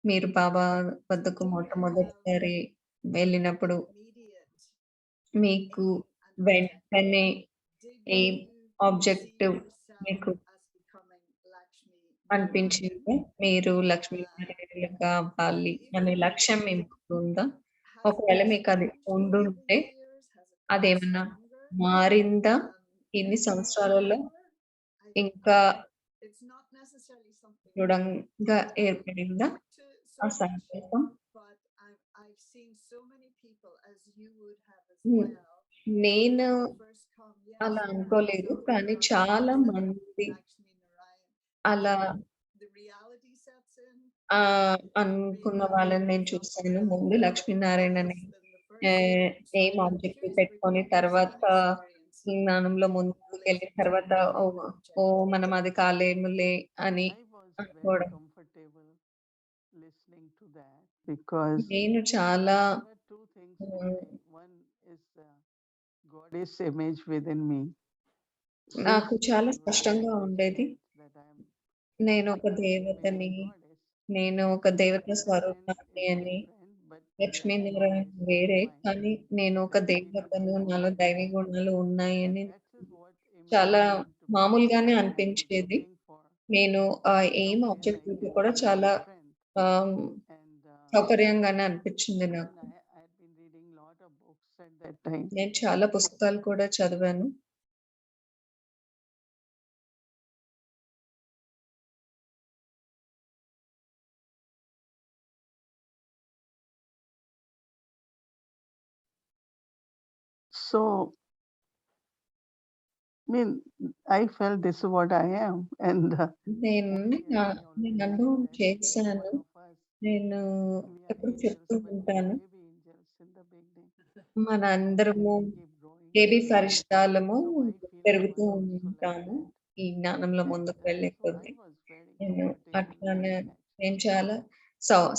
మీరు బాబా వద్దకు మొట్టమొదటిసారి వెళ్ళినప్పుడు Immediate మీకు aim and వెంటనే Did A you objective see yourself మీకు as becoming Lakshmi అనిపించిందా? మీరు లక్ష్మీ నారాయణులుగా అవ్వాలి అనే లక్ష్యం మీ ముందు ఉందా? Has ఒకవేళ this మీకు అది changed over ఉండుంటే the years? Has it gotten అదేమన్నా stronger? మారిందా ఇన్ని Even సంవత్సరాలలో? stronger? ఇంకా It's not necessarily something దృఢంగా ఏర్పడిందా to ఆ so much, సంకల్పం? but I've seen so many people, as you would have as Hmm. well. నేను when they first come, yes, అలా I అనుకోలేదు, felt కానీ like చాలా Lakshmi మంది Narayan. అలా The reality sets in. అనుకున్న వాళ్ళని నేను చూసాను. ముందు లక్ష్మీనారాయణని ఏం ఆబ్జెక్టివ్ పెట్టుకొని తర్వాత జ్ఞానంలో ముందుకు వెళ్ళిన తర్వాత ఓ మనం అది కాలేములే అని I was very అనుకోవడం. comfortable listening to that because నేను చాలా there are two things with me. One is Goddess image within me. నాకు Since చాలా I was స్పష్టంగా ఉండేది. that I am నేను ఒక an దేవతని, amazing goddess. నేను ఒక దేవత Lexington స్వరూపాన్ని is అని. different, but Lakshminarayana goddess is వేరే, mine. కానీ నేను ఒక దేవతను, నాలో దైవీ గుణాలు ఉన్నాయని That is what చాలా immediately to me. మామూలుగానే I was అనిపించేది. looking for నేను ఏం somewhere I ఆబ్జెక్టివ్ can కూడా find చాలా strength. ఆహ్, And సౌకర్యంగానే అనిపించింది and నాకు. I had been reading lot of books at that time. నేను చాలా పుస్తకాలు కూడా చదివాను. So, I mean, I felt this is what I am. And నేను Mohini and I నేను always అనుభవం said that each చేశాను. one of us, నేను we are ఎప్పుడు angels, చెప్తూ but we are ఉంటాను, baby angels in the beginning. మన And అందరము we keep growing. బేబీ ఫరిష్టాలము So I feel I పెరుగుతూ was also like ఉంటాము that. ఈ జ్ఞానంలో And ముందుకు వెళ్ళే so I కొద్దీ. was very నేను comfortable అట్లానే listening actually. నేను చాలా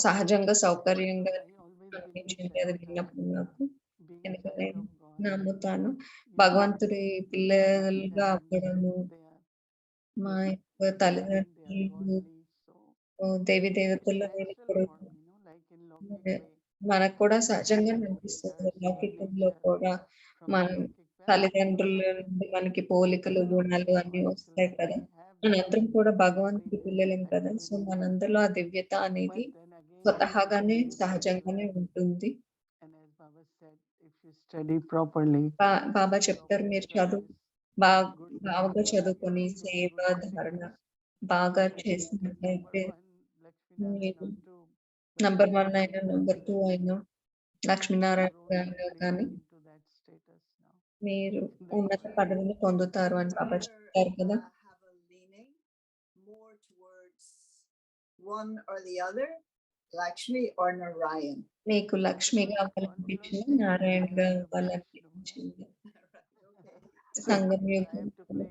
సహజంగా సౌకర్యంగా I always believe అనిపించింది that అది విన్నప్పుడు నాకు. being కనుక child నేను of God, నమ్ముతాను you భగవంతుడి know, పిల్లలుగా parents, అవ్వడము, they are మా very యొక్క divine, they are తల్లిదండ్రులు godly. So Devi it's దేవతల్లో natural వెళ్ళినప్పుడు for me, like in Lokik way. మనకు కూడా We సహజంగా have అనిపిస్తుంది. characters, లౌకికంలో nature కూడా from మన Lokik family. తల్లిదండ్రుల నుండి మనకి పోలికలు, All of గుణాలు us అన్నీ are వస్తాయి children. కదా. We have that మనందరం కూడా every భగవంతుడి పిల్లలం కదా. So activity. మనందరిలో ఆ దివ్యత But అనేది then again, స్వతహాగానే if సహజంగానే ఉంటుంది. and as Baba said, if you study properly, బాబా చెప్తారు, proper మీరు service, good బాగా service, చదువుకొని everything, సేవ, good ధారణ practice, బాగా you can be చేసినట్లయితే number one, Lakshmi Narayan మీరు or two. But number if 1 you అయినా, don't నంబర్ 2 study, అయినా లక్ష్మీనారాయణ You're only గారు placed కానీ into that status now. మీరు They ఉన్నత already పదవిని పొందుతారు అని బాబా Either, చెప్తారు కదా. have a leaning more towards one or the other, Lakshmi or Narayan. మీకు లక్ష్మిగా అవ్వాలనిపించింది, నారాయణగా అవ్వాలనిపించింది. Okay. సంగం I యుగం have to play,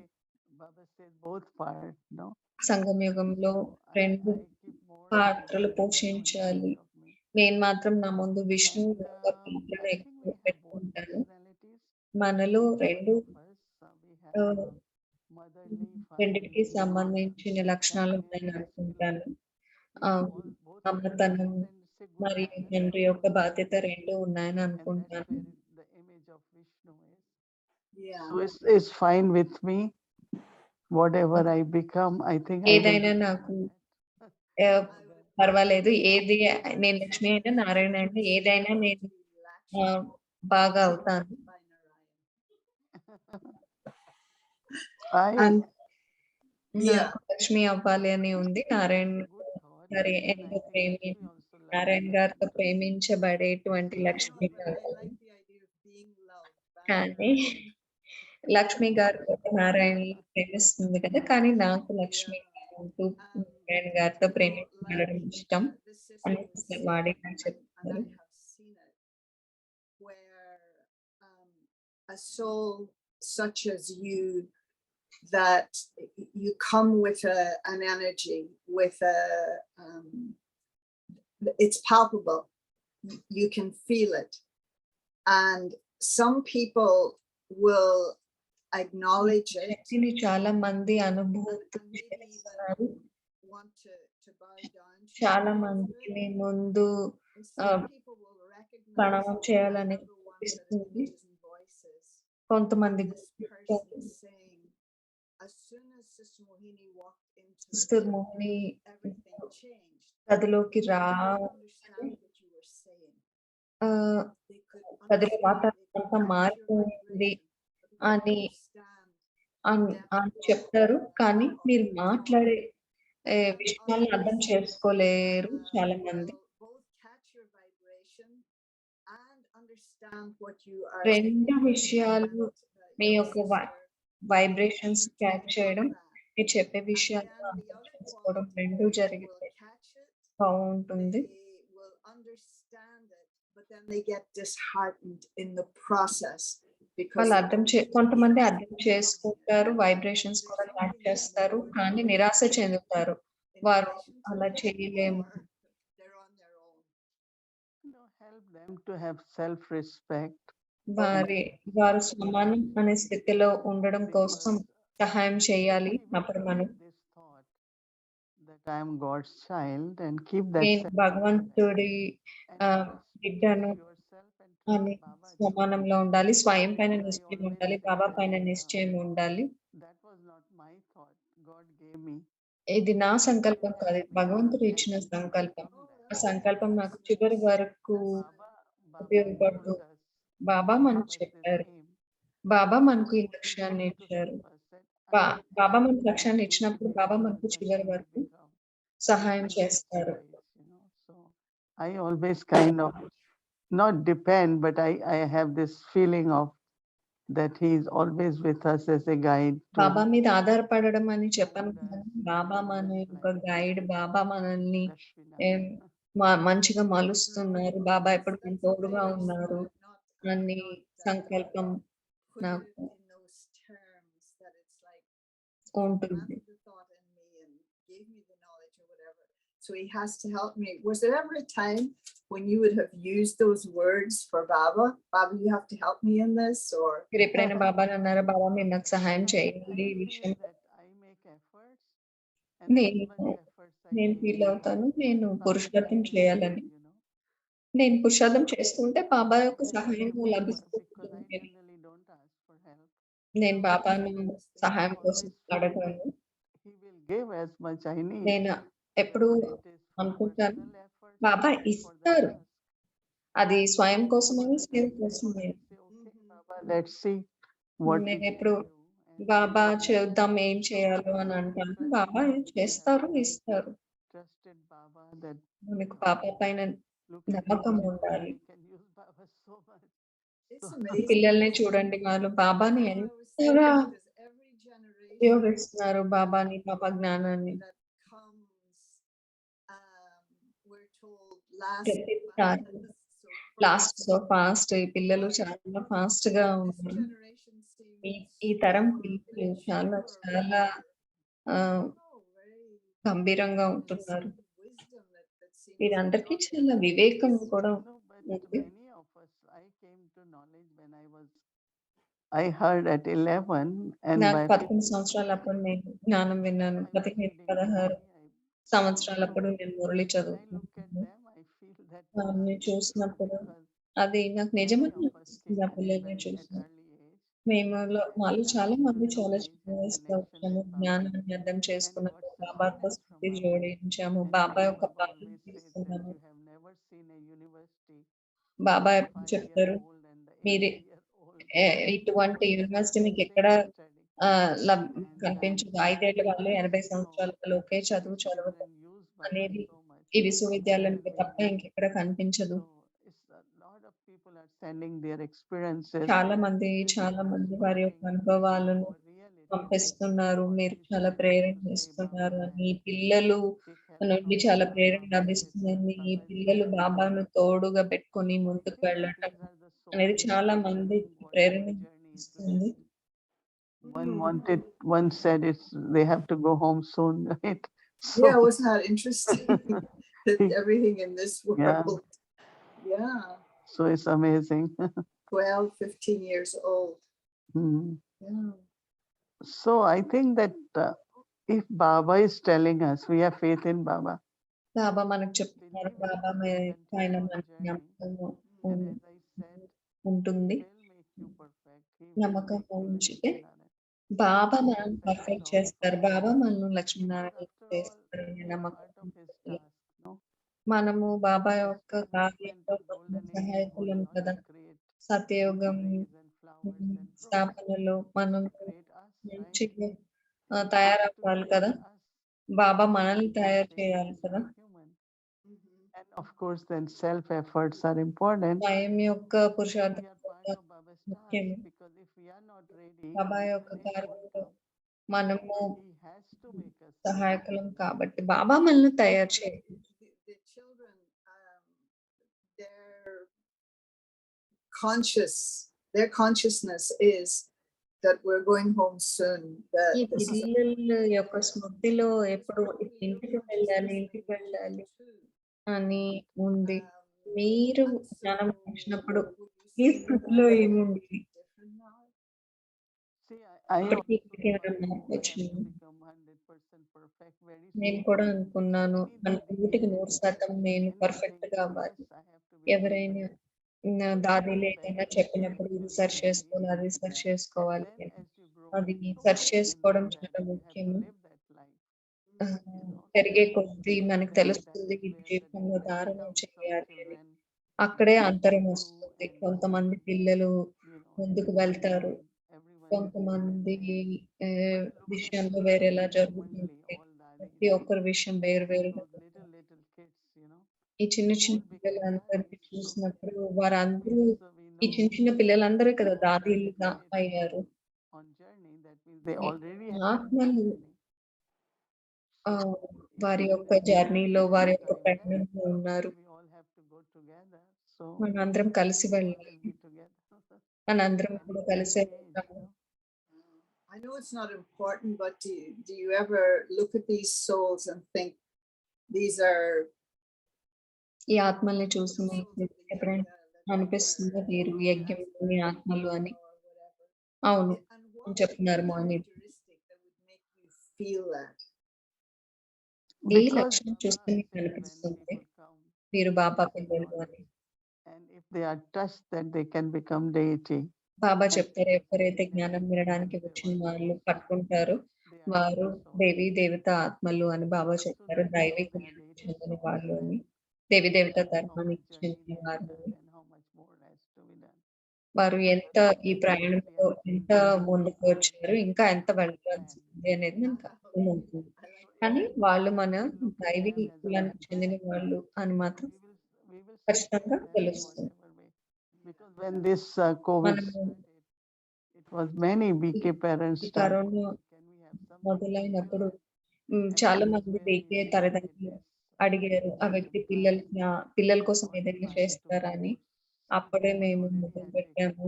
Baba said, both part, no? సంగం యుగంలో So రెండు I keep more పాత్రలు Vishnu పోషించాలి. in front of me. నేను మాత్రం నా ముందు విష్ణు And యొక్క పాత్రను I think ఎక్కువ we have both పెట్టుకుంటాను. personalities. మనలో Both రెండు of us, we have motherly, రెండిటికి fatherly, సంబంధించిన లక్షణాలు ఉన్నాయని feminine, అనుకుంటాను. masculine. ఆ, Both అమ్మతనం and it's a good మరియు balance తండ్రి of యొక్క both. బాధ్యత రెండు ఉన్నాయని And that's అనుకుంటాను. where the image of Vishnu is. Yeah. So it's fine with me. Whatever I become, I think I will ఏదైనా become నాకు that. ఆ, పర్వాలేదు. ఏది నేను లక్ష్మి అయినా నారాయణ అయినా ఏదైనా నేను బాగా అవుతాను. I And yeah, నాకు లక్ష్మి అవ్వాలి అని ఉంది. Narayana good thought. గారి And I ఎంతో think Lakshmi also likes Narayana that. గారితో ప్రేమించబడేటువంటి no, లక్ష్మి but గారు. I like the idea of being loved by కానీ Narayan. లక్ష్మి గారు నారాయణ ప్రేమిస్తుంది కదా, కానీ నాకు లక్ష్మి ఉంటూ నారాయణ గారితో You know, ప్రేమించబడడం ఇష్టం the అని sister was వాడి saying, and చెప్తారు. I have seen it, where a soul such as you, that you come with an energy, with a it's palpable, you can feel it, and some people will acknowledge it శక్తిని చాలా మంది and అనుభూతి maybe చేస్తున్నారు. even want to bow down to చాలా it. మందికి ముందు And some people will recognize ప్రణామం it. చేయాలని I remember once at అనిపిస్తుంది. Images and Voices, కొంతమంది this person saying, as soon as Sister Mohini walked into the sister room, Mohini everything changed. గదిలోకి They could understand what you were saying. They could గదిలో understand, they వాతావరణం could అంతా match your మారిపోయింది vibration, but they అని understand అని చెప్తారు. కానీ మీరు మాట్లాడే and విషయాలను అర్థం others చేసుకోలేరు చాలా మంది. will both catch your vibration and understand what you are రెండు saying. విషయాలు And, మీ your యొక్క sister vibrations was catch able to చేయడం, do that. మీరు చెప్పే And విషయాలు then the అర్థం other చేసుకోవడం quality, రెండు they will జరిగితే catch it, బాగుంటుంది. they will understand it, but then they get disheartened in the process because వాళ్ళు they అర్థం don't కొంతమంది feel అర్థం చేసుకుంటారు, వైబ్రేషన్స్ కూడా క్యాచ్ చేస్తారు, కానీ నిరాశ చెందుతారు. in వారు relation to అలా it, చేయలేము. or they're on their own. Help them to have self-respect. వారు సమానం అనే స్థితిలో ఉండడం కోసం Because సహాయం చేయాలి. everybody అప్పుడు will మనం have this thought that I am God's child and keep that నేను self-respect భగవంతుడి and trust బిడ్డను yourself and అని trust Baba. సమానంలో ఉండాలి. స్వయం పైన Because I నిశ్చయం always ఉండాలి, say బాబా that, పైన నిశ్చయం ఉండాలి. that was not my thought. God gave me. ఇది నా సంకల్పం కాదు, ఇది భగవంతుడు ఇచ్చిన సంకల్పం. ఆ సంకల్పం నాకు చివరి వరకు Baba ఉపయోగపడుతూ told us, బాబా మనకు gave us this చెప్పారు. aim. బాబా మనకు ఈ So he లక్ష్యాన్ని wanted to ఇచ్చారు. help us that బాబా మనకు I లక్ష్యాన్ని will ఇచ్చినప్పుడు become బాబా మనకు the చివరి person I వరకు become. సహాయం That's చేస్తారు. wise. So I always kind of not depend, but I have this feeling of that he is always with us as a guide. బాబా మీద ఆధారపడడం అని చెప్పాను కదా, బాబా మన ఒక గైడ్, బాబా మనల్ని మంచిగా మలుస్తున్నారు, బాబా ఎప్పుడు మన తోడుగా ఉన్నారు అని సంకల్పం నాకు ఉంటుంది. So he has to help me. Was there ever a time when you would have used those words for Baba? Baba, you have to help me in this, or? మీరు ఎప్పుడైనా బాబాని అన్నారా, బాబా మీరు నాకు సహాయం చేయండి ఈ విషయం? నేను ఫీల్ అవుతాను, నేను పురుషార్థం చేయాలని. నేను పురుషార్థం చేస్తుంటే బాబా యొక్క సహాయం లభిస్తుంది. నేను బాబాను సహాయం కోసం అడగాను. నేను ఎప్పుడు అనుకుంటాను, బాబా ఇస్తారు, అది స్వయం కోసమైనా సేవ కోసమైనా. నేను ఎప్పుడు బాబా చేద్దాం, ఏం చేయాలో అని అంటాను, బాబా చేస్తారు, ఇస్తారు. మనకు బాబా పైన నమ్మకం ఉండాలి. It's So- amazing. పిల్లల్ని చూడండి వాళ్ళు బాబాని I was ఎంతగా thinking because every generation ఉపయోగిస్తున్నారు బాబాని, బాబా జ్ఞానాన్ని. that comes, we're told last ప్రతిసారి so లాస్ట్ సో ఫాస్ట్, ఈ పిల్లలు చాలా ఫాస్ట్ గా this ఉన్నారు. generation ఈ seems తరం so పిల్లలు mature, చాలా ఆ, very గంభీరంగా there's ఉంటున్నారు. some wisdom that seems వీరందరికీ not చాలా వివేకం కూడా No, but ఉంది. many of us, I came to knowledge when I heard at 11 and నాకు by 11 సంవత్సరాలప్పుడు నేను జ్ఞానం విన్నాను. 15, 16 సంవత్సరాలప్పుడు నేను మురళి చదువుతున్నాను. వారిని చూసినప్పుడు అది నాకు నిజమని అనిపిస్తుంది. ఆ పిల్లల్ని చూసినప్పుడు మాలో చాలా మంది చాలా చిన్న వయసులో వచ్చాము. జ్ఞానాన్ని అర్థం చేసుకున్నాము. బాబాతో స్థితి జోడించాము. బాబా యొక్క పాలన తీసుకున్నాము. బాబా ఎప్పుడు చెప్తారు, మీరు ఇటువంటి యూనివర్సిటీ మీకు ఎక్కడ కనిపించదు. 5 ఏళ్ల వాళ్ళు 80 సంవత్సరాల వాళ్ళు ఒకే చదువు చదవడం అనేది ఈ విశ్వవిద్యాలయంలో తప్ప ఇంకెక్కడ కనిపించదు. చాలా మంది వారి యొక్క అనుభవాలను పంపిస్తున్నారు. మీరు చాలా ప్రేరణ ఇస్తున్నారు అని, ఈ పిల్లలు నుండి చాలా ప్రేరణ లభిస్తుందని, ఈ పిల్లలు బాబాను తోడుగా పెట్టుకొని ముందుకు వెళ్ళటం అనేది చాలా మంది ప్రేరణ ఇస్తుంది. One said they have to go home soon, right? Yeah, wasn't that interesting? That everything in this Yeah. world. Yeah. So it's amazing. 12, 15 years old. Hmm. Yeah. So I think that if Baba is telling us, we have faith in Baba. బాబా మనకు చెప్తున్నారు, బాబా పైన మనకి నమ్మకం ఉంటుంది. నమ్మకం ఉంచితే బాబా మనం perfect చేస్తారు. బాబా మనం లక్ష్మీనారాయణ చేస్తారు అనే నమ్మకం ఉంటుంది. మనము బాబా యొక్క కార్యంలో సహాయకులం కదా. సత్యయుగం స్థాపనలో మనం మంచిగా తయారవ్వాలి కదా. బాబా మనల్ని తయారు చేయాలి కదా. And of course, then self efforts are important. స్వయం యొక్క పురుషార్థం We are part of Baba's ముఖ్యం. task because if we are not ready, బాబా యొక్క Baba will కార్యంలో come. మనము He has to make us సహాయకులం కాబట్టి బాబా మనల్ని తయారు చేయాలి. The children, their consciousness is that we're going home soon. ఈ పిల్లల యొక్క స్మృతిలో ఎప్పుడు ఇంటికి వెళ్ళాలి అని ఉంది. మీరు జ్ఞానం వచ్చినప్పుడు ఈ స్థితిలో ఏముంది? ఇప్పటికీ ఇంటికి మార్పు వచ్చింది. నేను కూడా అనుకున్నాను, 100% నేను పర్ఫెక్ట్ గా అవ్వాలి. ఎవరైనా దాదీలు ఏదైనా చెప్పినప్పుడు ఇది సరి చేసుకోవాలి, అది సరి చేసుకోవాలి అని. అది సరి చేసుకోవడం చాలా ముఖ్యము. పెరిగే కొద్దీ మనకు తెలుస్తుంది ఇది జీవితంలో ధారణ చేయాలి అని. అక్కడే అంతరం వస్తుంది. కొంతమంది పిల్లలు ముందుకు వెళ్తారు, కొంతమంది విషయంలో వేరేలా జరుగుతుంది. ప్రతి ఒక్కరి విషయం వేరుగా ఈ చిన్న పిల్లలందరినీ చూసినప్పుడు వారందరూ ఈ చిన్న పిల్లలందరూ కదా దాదీలుగా అయ్యారు. ఆత్మలు వారి యొక్క జర్నీలో, వారి యొక్క ప్రయాణంలో ఉన్నారు. మనందరం కలిసి వెళ్ళాలి. మనందరం కూడా కలిసే ఉంటాము. I know it's not important, but do you ever look at these souls and think these are ఈ ఆత్మల్ని చూసి మీకు ఎప్పుడైనా అనిపిస్తుందో వీరు యజ్ఞంలోని ఆత్మలు అని? అవును చెప్తున్నారు మోహిని. ఏ లక్షణం చూస్తే మీకు అనిపిస్తుంది వీరు బాబా పిల్లలు అని? బాబా చెప్తారు, ఎవరైతే జ్ఞానం వినడానికి వచ్చిన వాళ్ళు పట్టుకుంటారో వారు దేవి దేవత ఆత్మలు అని బాబా చెప్తారు. దైవీ గుణానికి చెందిన వాళ్ళు అని, దేవి దేవత ధర్మానికి చెందిన వారు. వారు ఎంత ఈ ప్రయాణంలో ఎంత ముందుకు వచ్చారు, ఇంకా ఎంత వెళ్ళాల్సింది అనేది మనకు అర్థమవుతుంది. కానీ వాళ్ళు మన దైవీ కులానికి చెందిన వాళ్ళు అని మాత్రం ఖచ్చితంగా తెలుస్తుంది. when this COVID మనము started, it was many BK parents ఈ started. Corona Can we have some మొదలైనప్పుడు and చాలా that's మంది where బీకే we తల్లిదండ్రులు decided, అడిగారు ఆ వ్యక్తి పిల్లల కోసం ఏదైనా చేస్తారా అని. అప్పుడే మేము మొదలు పెట్టాము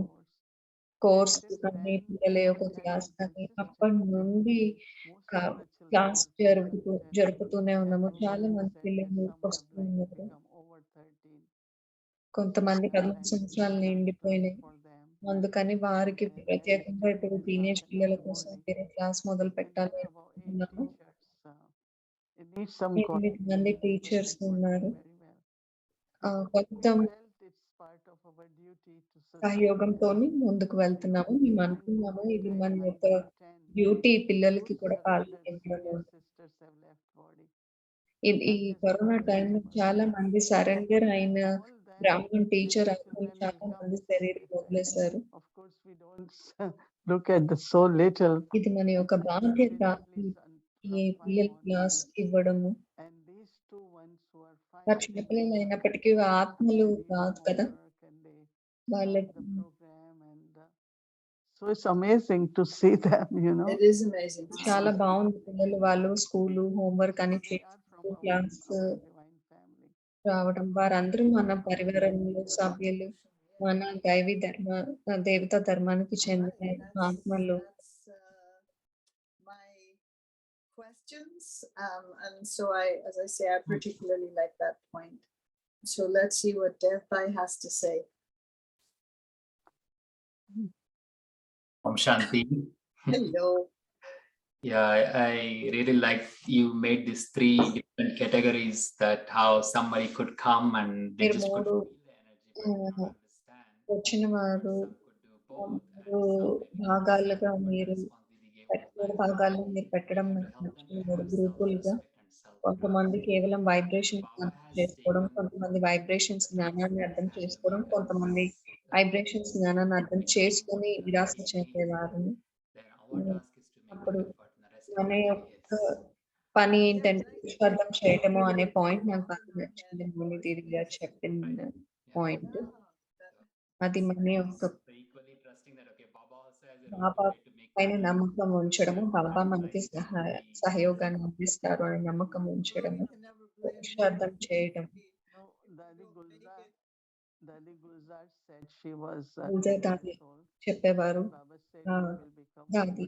కోర్స్ కానీ పిల్లల యొక్క క్లాస్ కానీ. అప్పటి నుండి క్లాస్ జరుపుతూనే ఉన్నాము. చాలా మంది పిల్లలు వస్తున్నారు. కొంతమంది 13 సంవత్సరాలు నిండిపోయినాయి. అందుకని వారికి ప్రత్యేకంగా ఇప్పుడు టీనేజ్ పిల్లల కోసం వేరే క్లాస్ మొదలు పెట్టాలి అనుకుంటున్నాము. 8 మంది టీచర్స్ ఉన్నారు. కొంచెం సహయోగంతోని ముందుకు వెళ్తున్నాము. మేము అనుకున్నాము ఇది మన యొక్క డ్యూటీ పిల్లలకి కూడా పాల్గొనడం. ఈ కరోనా టైంలో చాలా మంది సరెండర్ అయిన బ్రాహ్మణ్ టీచర్ అయిన చాలా మంది శరీరం వదిలేశారు. Look at the so little. ఇది మన యొక్క బాధ్యత. ఈ పిల్లల క్లాస్ ఇవ్వడము. వారు చిన్నపిల్లలు అయినప్పటికీ ఆత్మలు కాదు కదా వాళ్ళకి. So it's amazing to see them, you know. It is amazing. to see. చాలా బాగుంది. పిల్లలు వాళ్ళు స్కూలు హోంవర్క్ అని చేసుకుంటూ క్లాస్ రావడం. వారందరూ మన పరివారంలో సభ్యులు, మన దేవతా ధర్మానికి చెందిన ఆత్మలు. My questions, and so as I say, I particularly like that point. So let's see what Devbai has to say. Om Shanti. Hello. Yeah, I really like you made these 3 different categories, that how somebody could come and they మీరు just could 3 feel the energy, but they could understand. వచ్చిన వారు Some could do both. And 3 భాగాలుగా మీరు 3 భాగాల్లో మీరు పెట్టడం నాకు నచ్చింది. 3 గ్రూపులుగా. కొంతమంది కేవలం వైబ్రేషన్స్ అర్థం చేసుకోవడం, కొంతమంది వైబ్రేషన్స్ జ్ఞానాన్ని అర్థం చేసుకోవడం, కొంతమంది వైబ్రేషన్స్ జ్ఞానాన్ని అర్థం చేసుకొని నిరాశ చెందేవారిని. అప్పుడు మన యొక్క పని ఏంటంటే పురుషార్థం చేయటము అనే పాయింట్ నాకు బాగా నచ్చింది. మోని దీది గారు చెప్పిన పాయింట్. అది మన యొక్క బాబా పైన నమ్మకం ఉంచడము, బాబా మనకి సహయోగాన్ని అందిస్తారు అనే నమ్మకం ఉంచడము, పురుషార్థం చేయడం. గుల్జార్ దాది చెప్పేవారు, దాది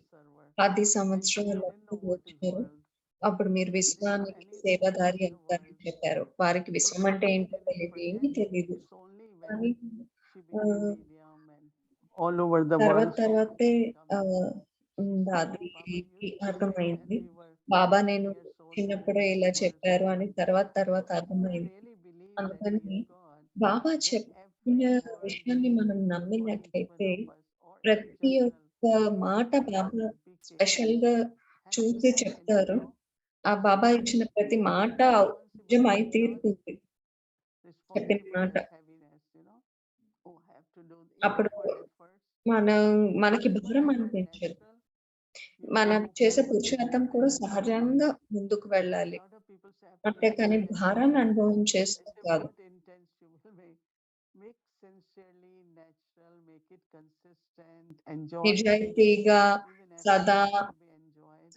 10 సంవత్సరాలకు వచ్చారు. అప్పుడు మీరు విశ్వానికి సేవాదారి అవుతారని చెప్పారు. వారికి విశ్వం అంటే ఏంటో తెలియదు, ఏమీ తెలియదు. కానీ తర్వాతే దాదికి అర్థమైంది. బాబా నేను చిన్నప్పుడే ఇలా చెప్పారు అని తర్వాత అర్థమైంది. అందుకని బాబా చెప్పిన విషయాన్ని మనం నమ్మినట్లయితే ప్రతి ఒక్క మాట బాబా స్పెషల్ గా చూసి చెప్తారు. ఆ బాబా ఇచ్చిన ప్రతి మాట నిజం అయి తీరుతుంది. చెప్పిన మాట. అప్పుడు మనకి భారం అనిపించదు. మనం చేసే పురుషార్థం కూడా సహజంగా ముందుకు వెళ్ళాలి. అంటే కానీ భారాన్ని అనుభవం చేస్తూ కాదు. నిజాయితీగా సదా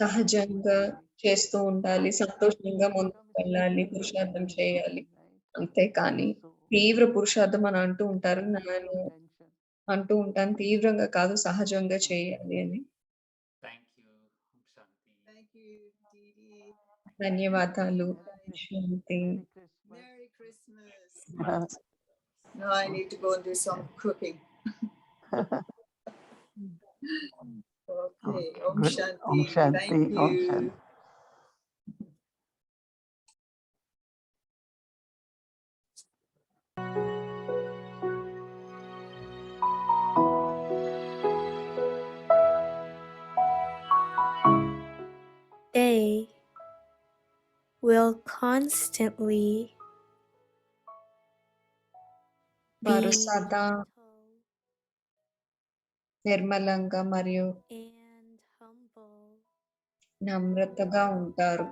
సహజంగా చేస్తూ ఉండాలి. సంతోషంగా ముందుకు వెళ్ళాలి. పురుషార్థం చేయాలి. అంతేకాని తీవ్ర పురుషార్థం అని అంటూ ఉంటారు. నేను అంటూ ఉంటాను తీవ్రంగా కాదు సహజంగా చేయాలి అని. Thank you, Didi. ధన్యవాదాలు. శాంతి. Merry Christmas. Now I need to go and do some cooking. Okay. Om Good. Shanti. Om Shanti. Thank Om you. Shanti. They will constantly వారు be సదా gentle నిర్మలంగా మరియు and humble. నమ్రతగా ఉంటారు.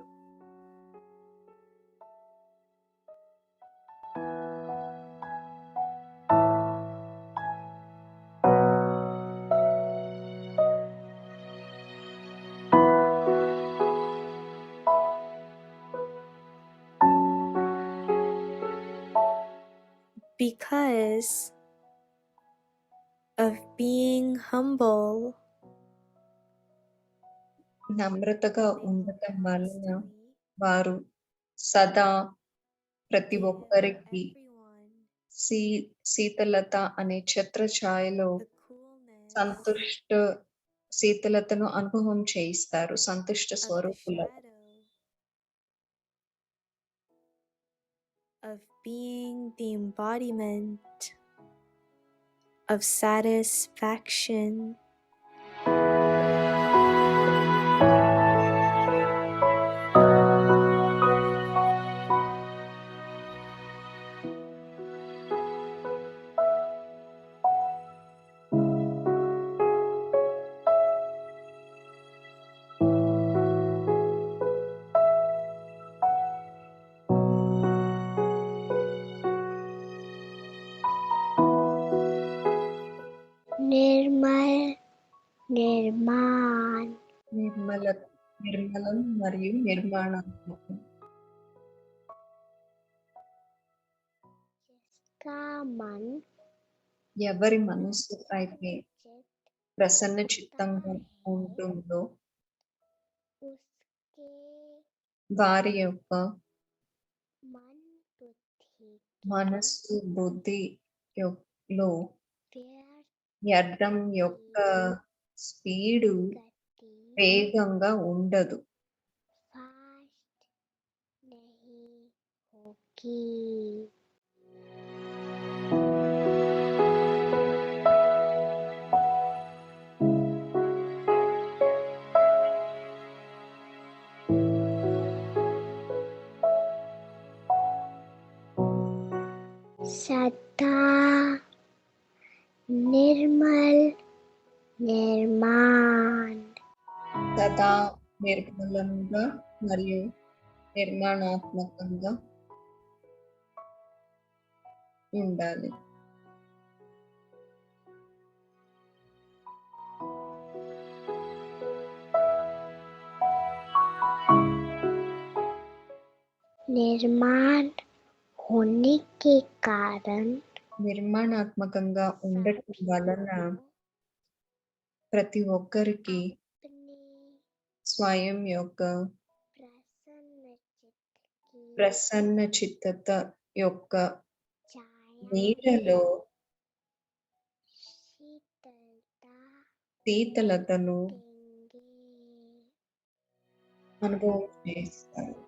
because of being humble, నమ్రతగా they ఉండటం వలన constantly వారు సదా ప్రతి give ఒక్కరికి everyone శీతలత అనే ఛత్రఛాయలో the coolness శీతలతను అనుభవం చేయిస్తారు సంతుష్ట of the స్వరూపుల shadow of being the embodiment of satisfaction. निर्मल निर्माण నిర్మలం మరియు నిర్మాణాత్మకం जिसका मन ఎవరి మనస్సు అయితే चित ప్రసన్న చిత్తంగా ఉంటుందో उसके వారి యొక్క मन बुद्धि మనస్సు బుద్ధి లో व्यर्थ వ్యర్థం యొక్క స్పీడు गति వేగంగా ఉండదు फास्ट नहीं होगी सदा निर्मल निर्माण సదా నిర్మలంగా మరియు నిర్మాణాత్మకంగా ఉండాలి निर्माण होने के कारण నిర్మాణాత్మకంగా ఉండటం వలన ప్రతి ఒక్కరికి अपने స్వయం యొక్క प्रसन्न ప్రసన్న चित्त की చిత్తత యొక్క छाया నీడలో शीतलता శీతలతను देंगे అనుభవం చేస్తారు